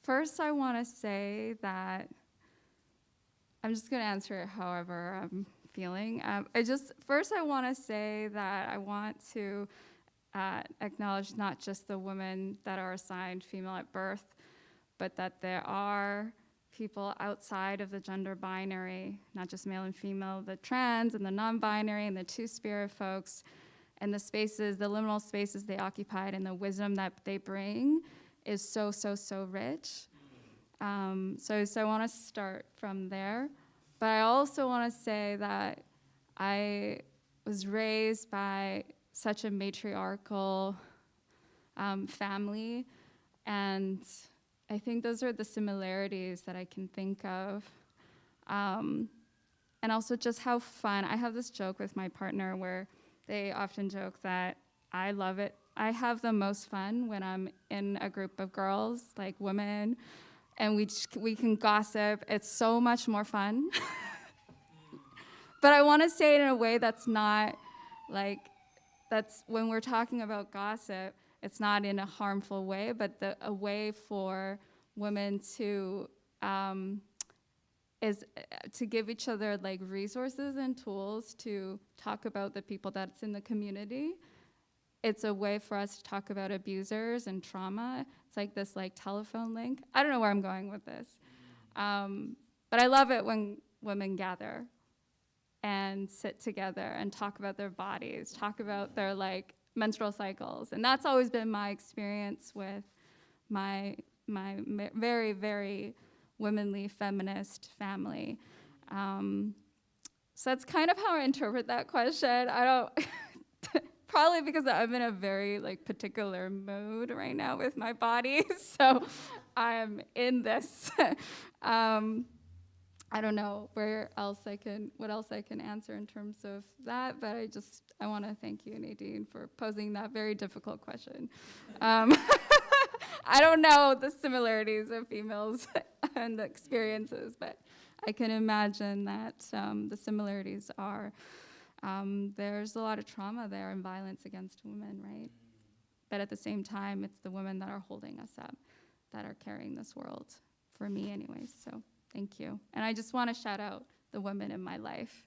First, I want to say that I'm just going to answer it however I'm feeling. First, I want to say that I want to acknowledge not just the women that are assigned female at birth, but that there are people outside of the gender binary, not just male and female, the trans and the non-binary and the two-spirit folks, and the spaces, the liminal spaces they occupied and the wisdom that they bring is so, so, so rich. So I want to start from there. But I also want to say that I was raised by such a matriarchal family, and I think those are the similarities that I can think of. And also just how fun. I have this joke with my partner where they often joke that I love it. I have the most fun when I'm in a group of girls, like women, and we can gossip. It's so much more fun. But I want to say it in a way that's not like, that's when we're talking about gossip, it's not in a harmful way, but a way for women to is to give each other like resources and tools to talk about the people that's in the community. It's a way for us to talk about abusers and trauma. It's like this like telephone link. I don't know where I'm going with this. But I love it when women gather and sit together and talk about their bodies, talk about their like menstrual cycles. And that's always been my experience with my very, very womanly feminist family. So that's kind of how I interpret that question. I don't, probably because I'm in a very like particular mood right now with my body. So I'm in this. I don't know what else I can answer in terms of that, but I want to thank you, Nadine, for posing that very difficult question. I don't know the similarities of females and the experiences, but I can imagine that the similarities are there's a lot of trauma there and violence against women, right? But at the same time, it's the women that are holding us up, that are carrying this world, for me anyways, so thank you. And I just want to shout out the women in my life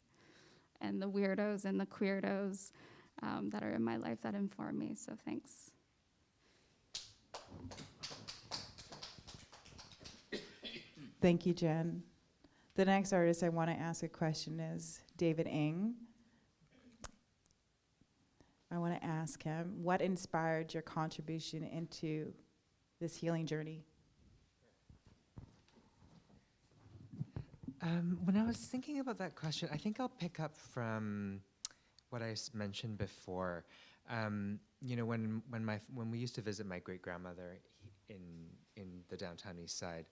and the weirdos and the queerdos that are in my life that inform me, so thanks. Thank you, Jen. The next artist I want to ask a question is David Ng. I want to ask him, what inspired your contribution into this healing journey? When I was thinking about that question, I think I'll pick up from what I mentioned before. You know, when we used to visit my great grandmother in the Downtown Eastside,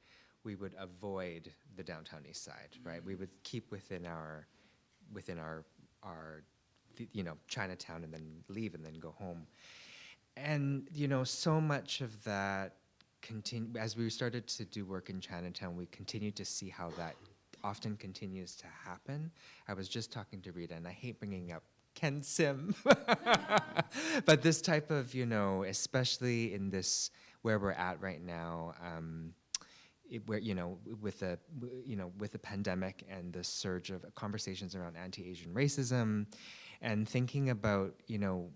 we would avoid the Downtown Eastside, right? We would keep within our you know, Chinatown, and then leave and then go home. And you know, so much of that as we started to do work in Chinatown, we continued to see how that often continues to happen. I was just talking to Rita, and I hate bringing up Ken Sim, but this type of, you know, especially in this where we're at right now, where, you know, with the pandemic and the surge of conversations around anti-Asian racism, and thinking about, you know,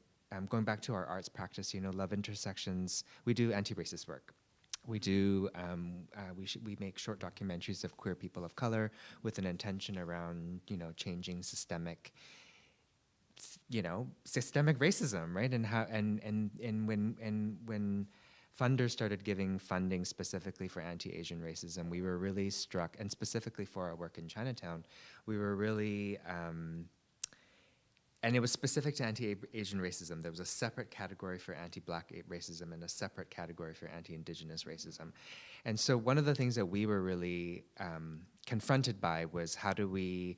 going back to our arts practice, you know, Love Intersections, we do anti-racist work. We do, we make short documentaries of queer people of color with an intention around, you know, changing systemic racism, right? And how, and when funders started giving funding specifically for anti-Asian racism, we were really struck, and specifically for our work in Chinatown, we were really, and it was specific to anti-Asian racism. There was a separate category for anti-Black racism and a separate category for anti-Indigenous racism. And so one of the things that we were really confronted by was, how do we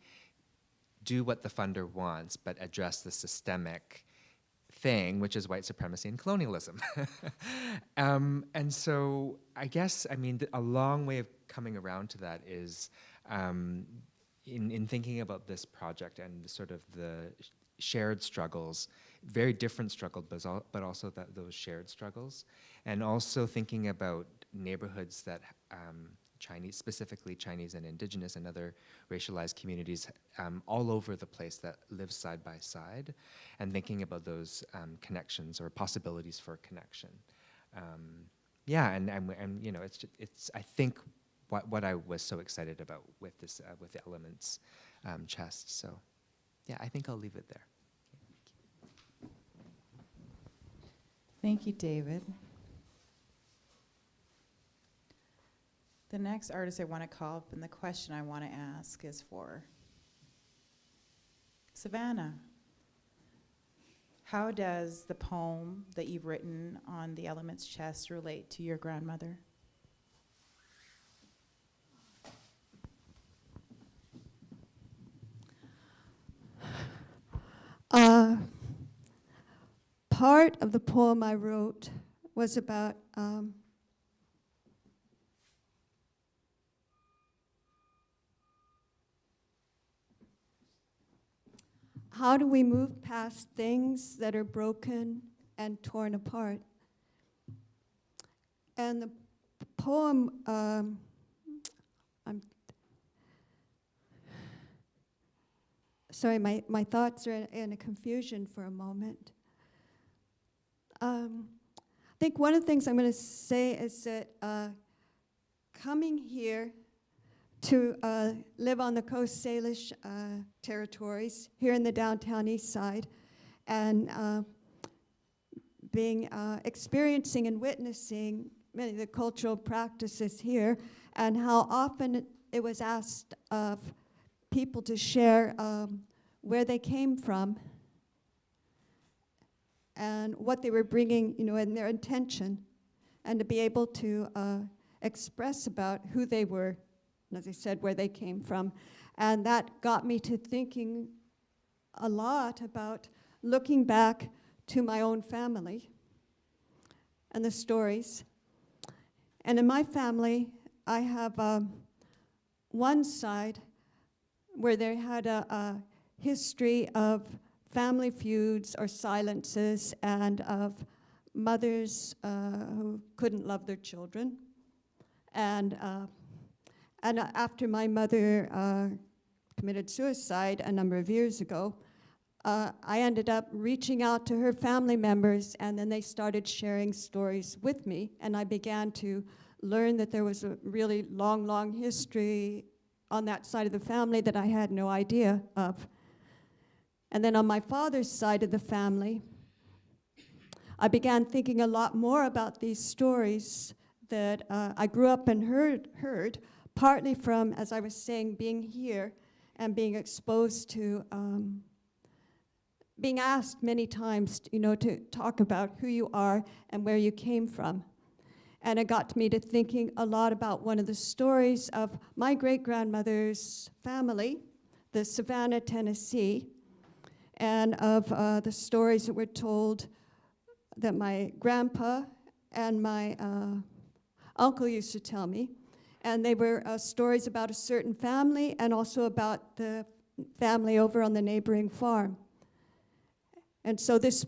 do what the funder wants but address the systemic thing, which is white supremacy and colonialism. And so I guess, I mean, a long way of coming around to that is in thinking about this project and sort of the shared struggles, very different struggles, but also those shared struggles, and also thinking about neighborhoods that Chinese, specifically Chinese and Indigenous and other racialized communities all over the place that live side by side, and thinking about those connections or possibilities for connection. Yeah, and you know, it's I think what I was so excited about with this with the Elements chest. So yeah, I think I'll leave it there. Thank you, David. The next artist I want to call up and the question I want to ask is for Savannah. How does the poem that you've written on the Elements chest relate to your grandmother? part of the poem I wrote was about how do we move past things that are broken and torn apart. And the poem, sorry, my thoughts are in a confusion for a moment. I think one of the things I'm going to say is that coming here to live on the Coast Salish territories here in the Downtown Eastside, and experiencing and witnessing many of the cultural practices here, and how often it was asked of people to share where they came from and what they were bringing, and their intention, and to be able to express about who they were, and as I said, where they came from. And that got me to thinking a lot about looking back to my own family and the stories. And in my family, I have one side where they had a history of family feuds or silences, and of mothers who couldn't love their children. And after my mother committed suicide a number of years ago, I ended up reaching out to her family members, and then they started sharing stories with me, and I began to learn that there was a really long, long history on that side of the family that I had no idea of. And then on my father's side of the family, I began thinking a lot more about these stories that I grew up and heard, partly from, as I was saying, being here and being exposed to, being asked many times, to talk about who you are and where you came from. And it got me to thinking a lot about one of the stories of my great-grandmother's family, the Savannah, Tennessee, and of the stories that were told that my grandpa and my uncle used to tell me. And they were stories about a certain family and also about the family over on the neighboring farm. And so this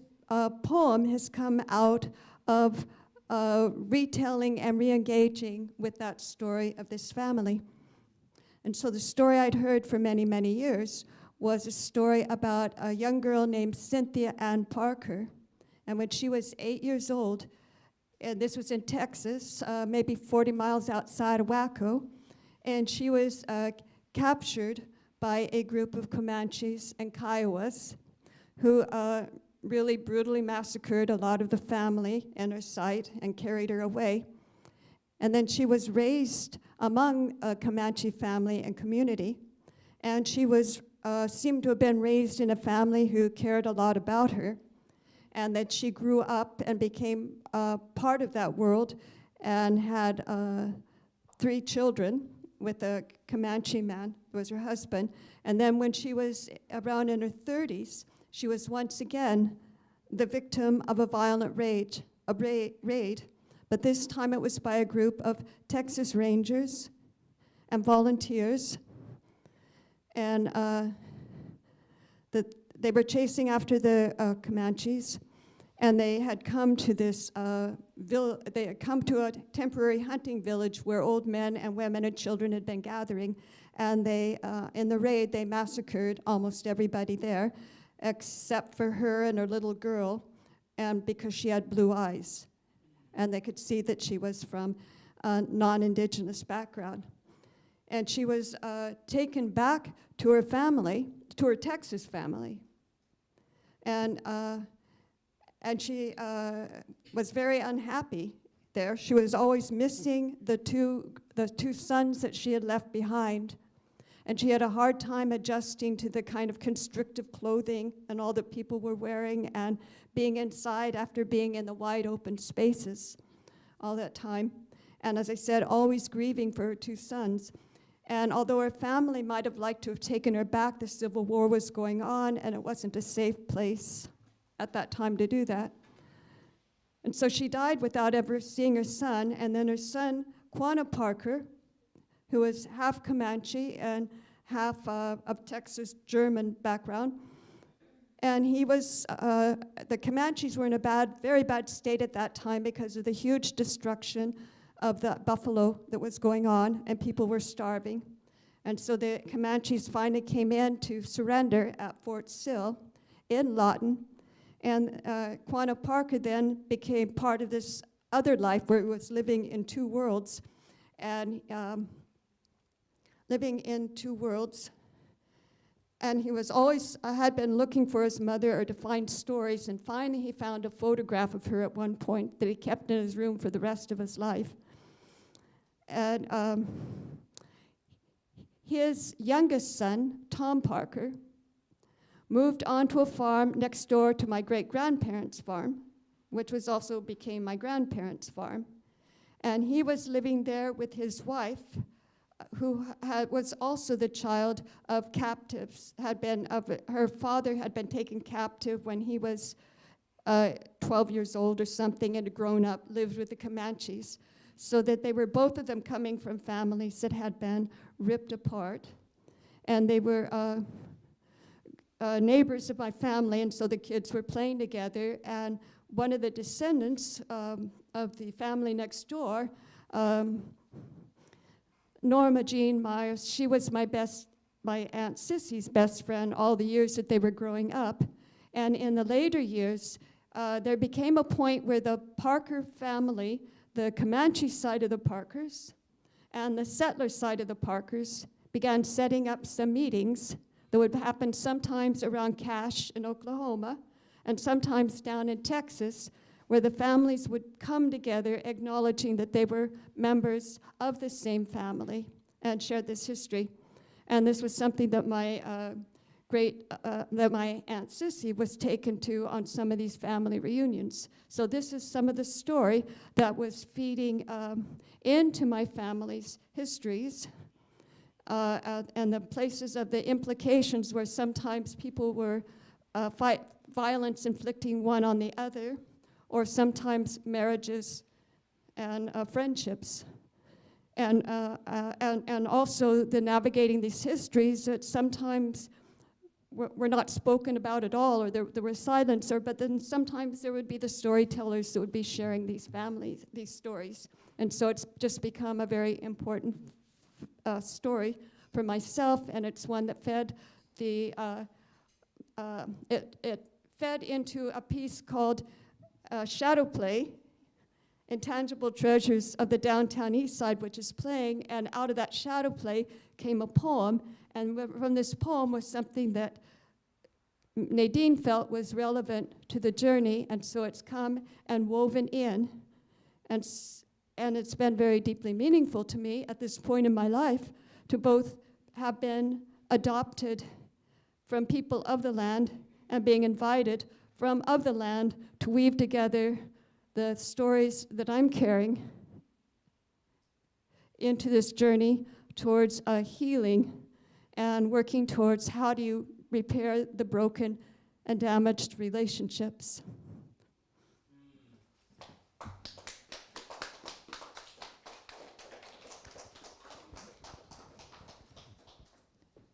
poem has come out of retelling and re-engaging with that story of this family. And so the story I'd heard for many, many years was a story about a young girl named Cynthia Ann Parker. And when she was 8 years old, and this was in Texas, maybe 40 miles outside of Waco, and she was captured by a group of Comanches and Kiowas who really brutally massacred a lot of the family in her sight and carried her away. And then she was raised among a Comanche family and community, and she was seemed to have been raised in a family who cared a lot about her, and that she grew up and became part of that world and had 3 children with a Comanche man who was her husband. And then when she was around in her 30s, she was once again the victim of a violent raid, but this time it was by a group of Texas Rangers and volunteers. And they were chasing after the Comanches, and they had come to this they had come to a temporary hunting village where old men and women and children had been gathering, and they in the raid they massacred almost everybody there except for her and her little girl, and because she had blue eyes, and they could see that she was from a non-Indigenous background. And she was taken back to her family, to her Texas family. And she was very unhappy there. She was always missing the two sons that she had left behind. And she had a hard time adjusting to the kind of constrictive clothing and all that people were wearing, and being inside after being in the wide open spaces all that time. And as I said, always grieving for her 2 sons. And although her family might have liked to have taken her back, the Civil War was going on, and it wasn't a safe place at that time to do that. And so she died without ever seeing her son. And then her son, Quanah Parker, who was half Comanche and half of Texas German background. And he was, the Comanches were in a very bad state at that time because of the huge destruction of the buffalo that was going on, and people were starving. And so the Comanches finally came in to surrender at Fort Sill in Lawton. And Quanah Parker then became part of this other life where he was living in two worlds. And living in two worlds. And he was always, had been looking for his mother or to find stories, and finally he found a photograph of her at one point that he kept in his room for the rest of his life. And his youngest son, Tom Parker, moved onto a farm next door to my great-grandparents' farm, which was also became my grandparents' farm. And he was living there with his wife, who was also the child of captives, her father had been taken captive when he was 12 years old or something, and had grown up, lived with the Comanches. So that they were, both of them, coming from families that had been ripped apart. And they were neighbors of my family, and so the kids were playing together. And one of the descendants of the family next door, Norma Jean Myers, she was my Aunt Sissy's best friend all the years that they were growing up. And in the later years, there became a point where the Parker family, the Comanche side of the Parkers and the settler side of the Parkers, began setting up some meetings that would happen sometimes around Cache in Oklahoma and sometimes down in Texas, where the families would come together acknowledging that they were members of the same family and shared this history. And this was something that my that my Aunt Sissy was taken to on some of these family reunions. So this is some of the story that was feeding into my family's histories and the places of the implications where sometimes people were violence inflicting one on the other, or sometimes marriages and friendships. And also the navigating these histories that sometimes were not spoken about at all, or there was silence, but then sometimes there would be the storytellers that would be sharing these stories. And so it's just become a very important story for myself, and it's one that fed the, it fed into a piece called Shadow Play, Intangible Treasures of the Downtown Eastside, which is playing, and out of that shadow play came a poem, and from this poem was something that Nadine felt was relevant to the journey, and so it's come and woven in, and it's been very deeply meaningful to me at this point in my life to both have been adopted from people of the land and being invited from of the land to weave together the stories that I'm carrying into this journey towards a healing and working towards how do you repair the broken and damaged relationships.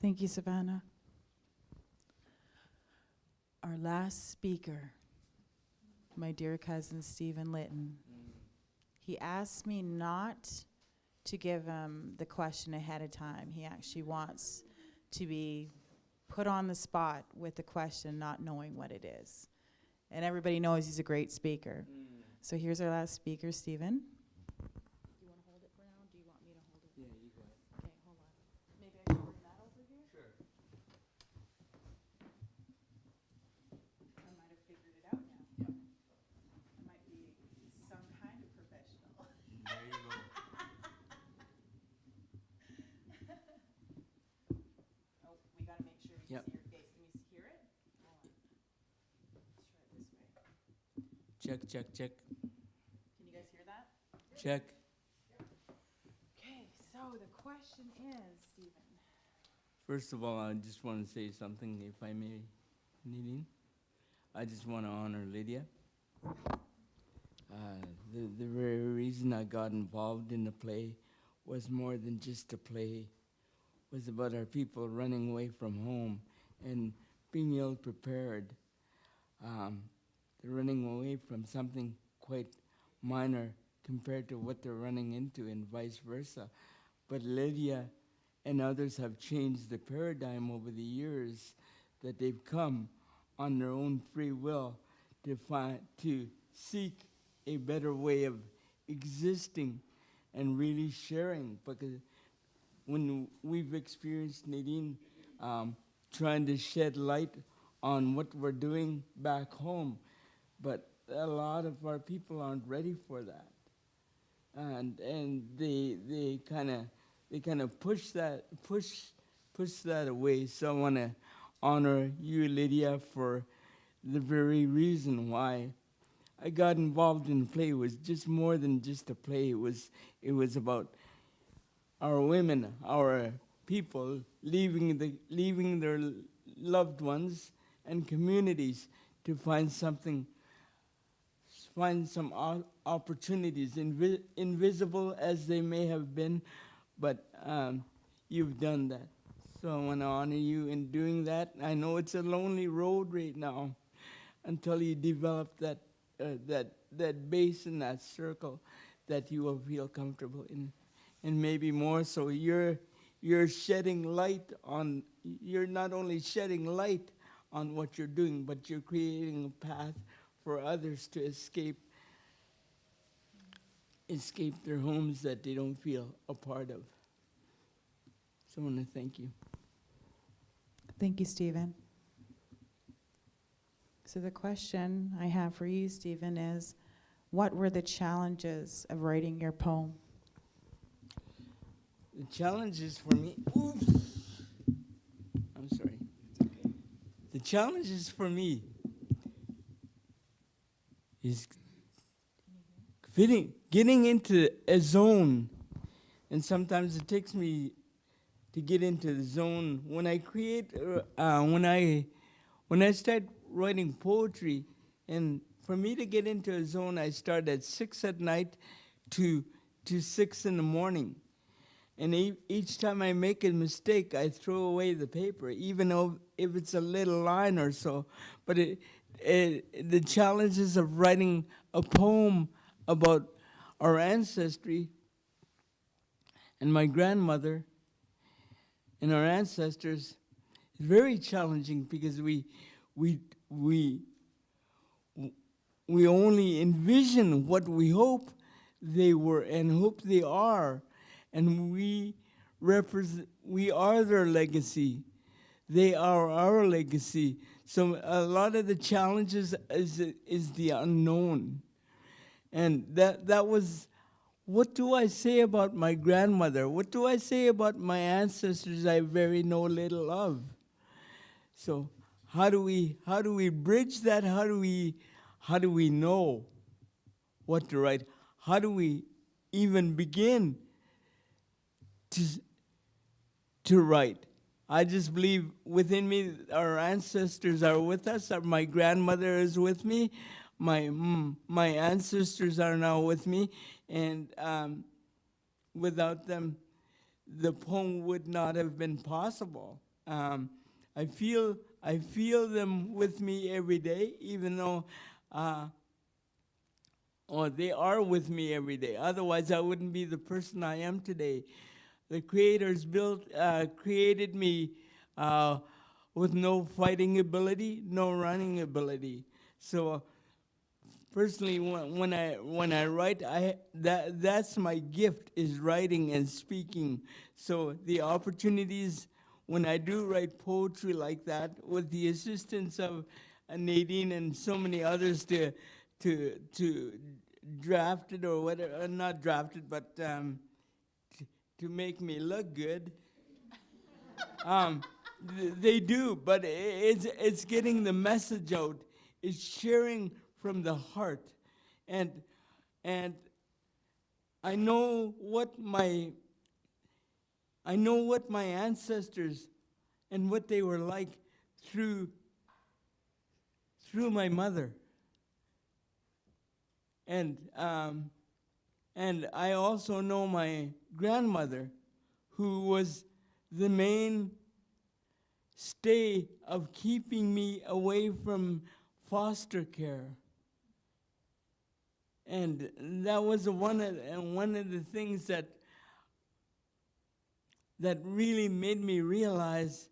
Thank you, Savannah. Our last speaker, my dear cousin Stephen Litton. He asked me not to give him the question ahead of time. He actually wants to be put on the spot with the question, not knowing what it is. And everybody knows he's a great speaker. So here's our last speaker, Stephen. Do you want to hold it for now? Do you want me to hold it? Yeah, you go ahead. Okay, hold on. Maybe I can bring that over here? Sure. I might have figured it out now. I might be some kind of professional. There you go. Oh, we gotta make sure we Yep. see your face. Can you hear it? Hold on. Let's try it this way. Check, check, check, Can you guys hear that? check. Okay, so the question is, Stephen. First of all, I just want to say something, if I may, Nadine. I just want to honor Lydia. The very reason I got involved in the play was more than just a play. It was about our people running away from home and being ill-prepared. They're running away from something quite minor compared to what they're running into, and vice versa. But Lydia and others have changed the paradigm over the years, that they've come on their own free will to seek a better way of existing and really sharing. Because when we've experienced Nadine trying to shed light on what we're doing back home, but a lot of our people aren't ready for that, and they kind of push that away. So I want to honor you, Lydia, for the very reason why I got involved in the play. It was just more than just a play. It was about our women, our people leaving their loved ones and communities to find some opportunities, invisible as they may have been, but you've done that. So I want to honor you in doing that. I know it's a lonely road right now until you develop that base and that circle that you will feel comfortable in, and maybe more so. You're shedding light on. You're not only shedding light on what you're doing, but you're creating a path for others to escape their homes that they don't feel a part of. So I want to thank you. Thank you, Stephen. So the question I have for you, Stephen, is what were the challenges of writing your poem? The challenges for me, I'm sorry. The challenges for me is getting into a zone, and sometimes it takes me to get into the zone. When I create, when I start writing poetry, and for me to get into a zone, I start at 6 at night to 6 in the morning. And each time I make a mistake, I throw away the paper, even though if it's a little line or so. But the challenges of writing a poem about our ancestry and my grandmother and our ancestors is very challenging, because we only envision what we hope they were and hope they are, and we are their legacy. They are our legacy. So a lot of the challenges is the unknown. And that was, what do I say about my grandmother? What do I say about my ancestors I very know little of? So how do we bridge that? How do we know what to write? How do we even begin to write? I just believe within me, our ancestors are with us. My grandmother is with me. My ancestors are now with me, and without them, the poem would not have been possible. I feel them with me every day, even though, or they are with me every day. Otherwise, I wouldn't be the person I am today. The Creator's created me with no fighting ability, no running ability. So personally, when I write, that's my gift, is writing and speaking. So the opportunities when I do write poetry like that, with the assistance of Nadine and so many others to draft it, or whatever, not draft it, but to make me look good. They do, but it's getting the message out. It's sharing from the heart, and I know what my ancestors and what they were like through my mother. And I also know my grandmother, who was the main stay of keeping me away from foster care. And that was one of the things that really made me realize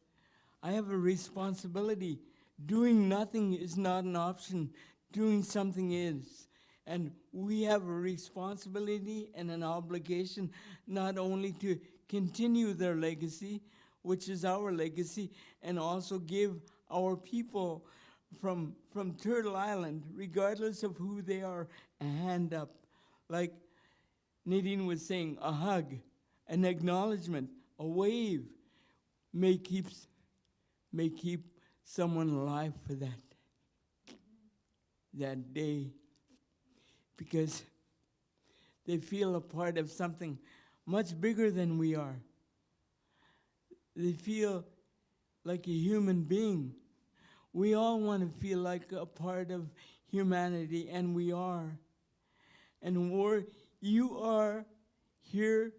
I have a responsibility. Doing nothing is not an option. Doing something is. And we have a responsibility and an obligation not only to continue their legacy, which is our legacy, and also give our people from Turtle Island, regardless of who they are, a hand up. Like Nadine was saying, a hug, an acknowledgement, a wave may keep someone alive for that day, because they feel a part of something much bigger than we are. They feel like a human being. We all want to feel like a part of humanity, and we are. And you are here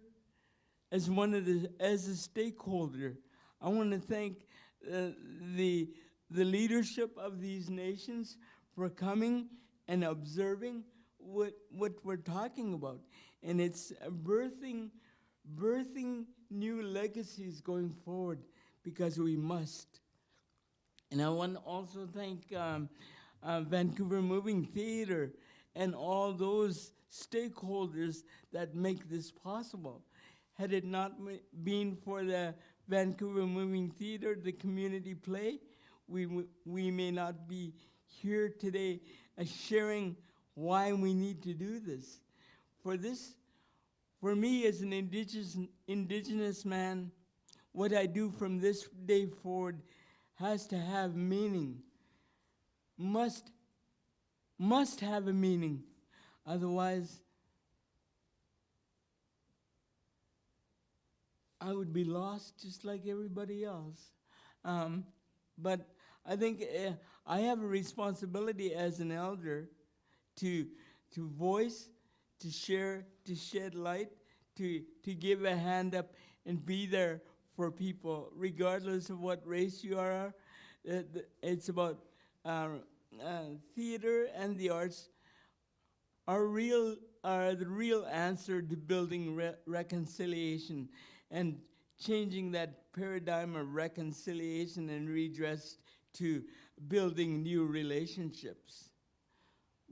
as a stakeholder. I want to thank the leadership of these nations for coming and observing what we're talking about. And it's birthing new legacies going forward, because we must. And I want to also thank Vancouver Moving Theatre and all those stakeholders that make this possible. Had it not been for the Vancouver Moving Theatre, the community play, we may not be here today sharing why we need to do this. For me as an indigenous man, what I do from this day forward has to have meaning, must have a meaning. Otherwise, I would be lost just like everybody else. But I think I have a responsibility as an elder to voice, to share, to shed light, to give a hand up and be there for people, regardless of what race you are. It's about theater and the arts are the real answer to building reconciliation and changing that paradigm of reconciliation and redress to building new relationships.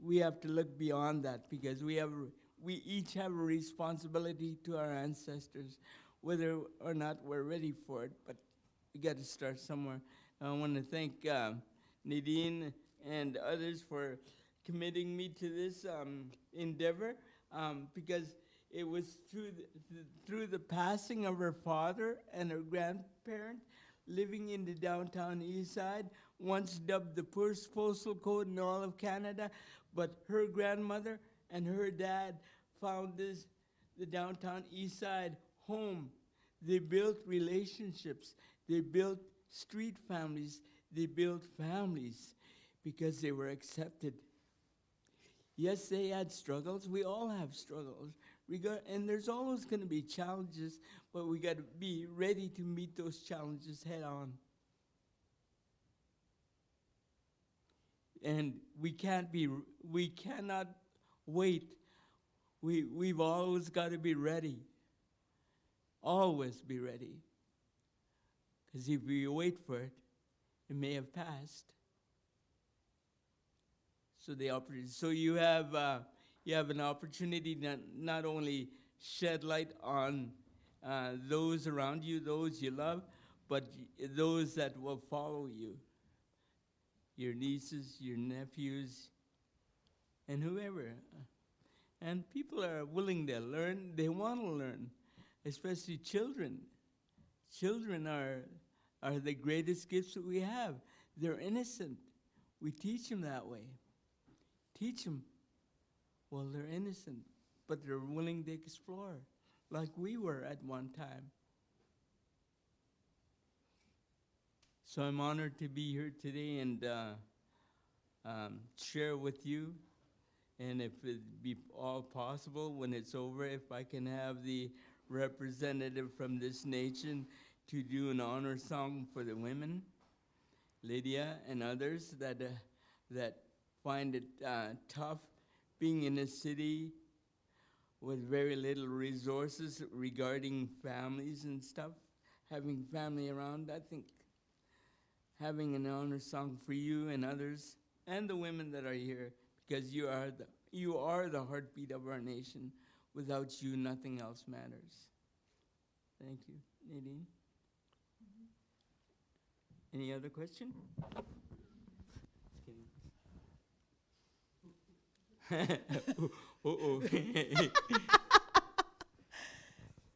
We have to look beyond that, because we each have a responsibility to our ancestors, whether or not we're ready for it, but we got to start somewhere. I want to thank Nadine and others for committing me to this endeavor, because it was through the passing of her father and her grandparent living in the Downtown Eastside, once dubbed the poorest postal code in all of Canada, but her grandmother and her dad found the Downtown Eastside home. They built relationships. They built street families. They built families because they were accepted. Yes, they had struggles. We all have struggles. And there's always going to be challenges, but we got to be ready to meet those challenges head on. And we cannot wait. We've always got to be ready. Always be ready. Because if we wait for it, it may have passed. So you have an opportunity to not only shed light on those around you, those you love, but those that will follow you. Your nieces, your nephews, and whoever. And people are willing to learn. They want to learn, especially children. Children are the greatest gifts that we have. They're innocent. We teach them that way. Teach them. Well, they're innocent, but they're willing to explore, like we were at one time. So I'm honored to be here today and share with you And if it be all possible, when it's over, if I can have the representative from this nation to do an honor song for the women, Lydia and others that find it tough being in a city with very little resources regarding families and stuff, having family around. I think having an honor song for you and others and the women that are here, because you are the heartbeat of our nation. Without you, nothing else matters. Thank you. Nadine? Any other question? Uh-oh.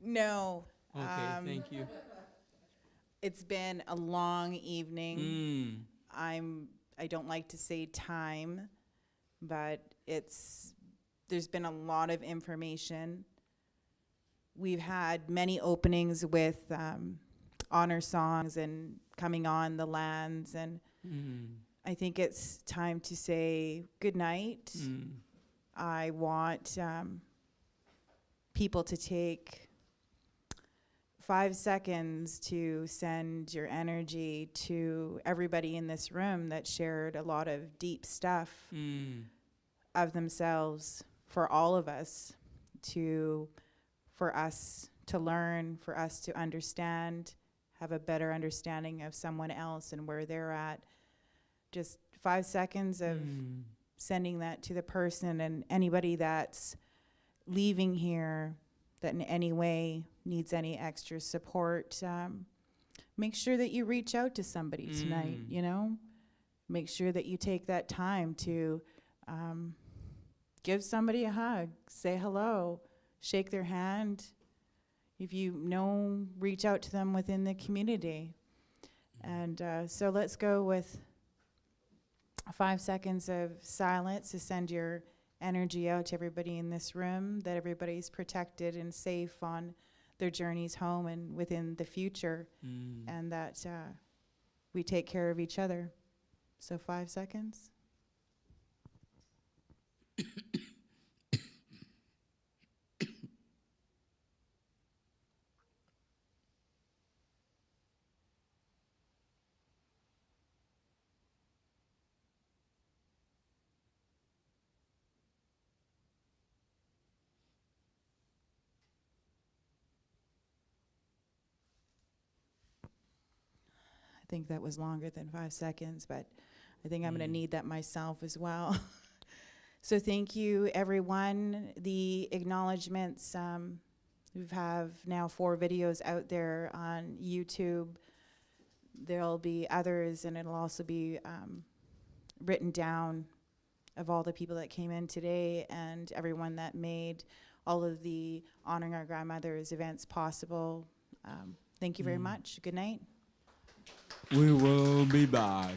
No. Okay, thank you. It's been a long evening. Mm. I don't like to say time, but there's been a lot of information. We've had many openings with honor songs and coming on the lands, and I think it's time to say good night. I want people to take 5 seconds to send your energy to everybody in this room that shared a lot of deep stuff of themselves for all of us, for us to learn, for us to understand, have a better understanding of someone else and where they're at. Just 5 seconds of sending that to the person, and anybody that's leaving here that in any way needs any extra support, make sure that you reach out to somebody tonight, you know? Make sure that you take that time to give somebody a hug, say hello, shake their hand. If you know, reach out to them within the community. And so let's go with 5 seconds of silence to send your energy out to everybody in this room, that everybody's protected and safe on their journeys home and within the future, and that we take care of each other. So 5 seconds. I think that was longer than 5 seconds, but I think I'm going to need that myself as well. So thank you, everyone. The acknowledgements, we have now 4 videos out there on YouTube. There'll be others, and it'll also be written down of all the people that came in today and everyone that made all of the Honoring Our Grandmothers events possible. Thank you very much. Good night. We will be back.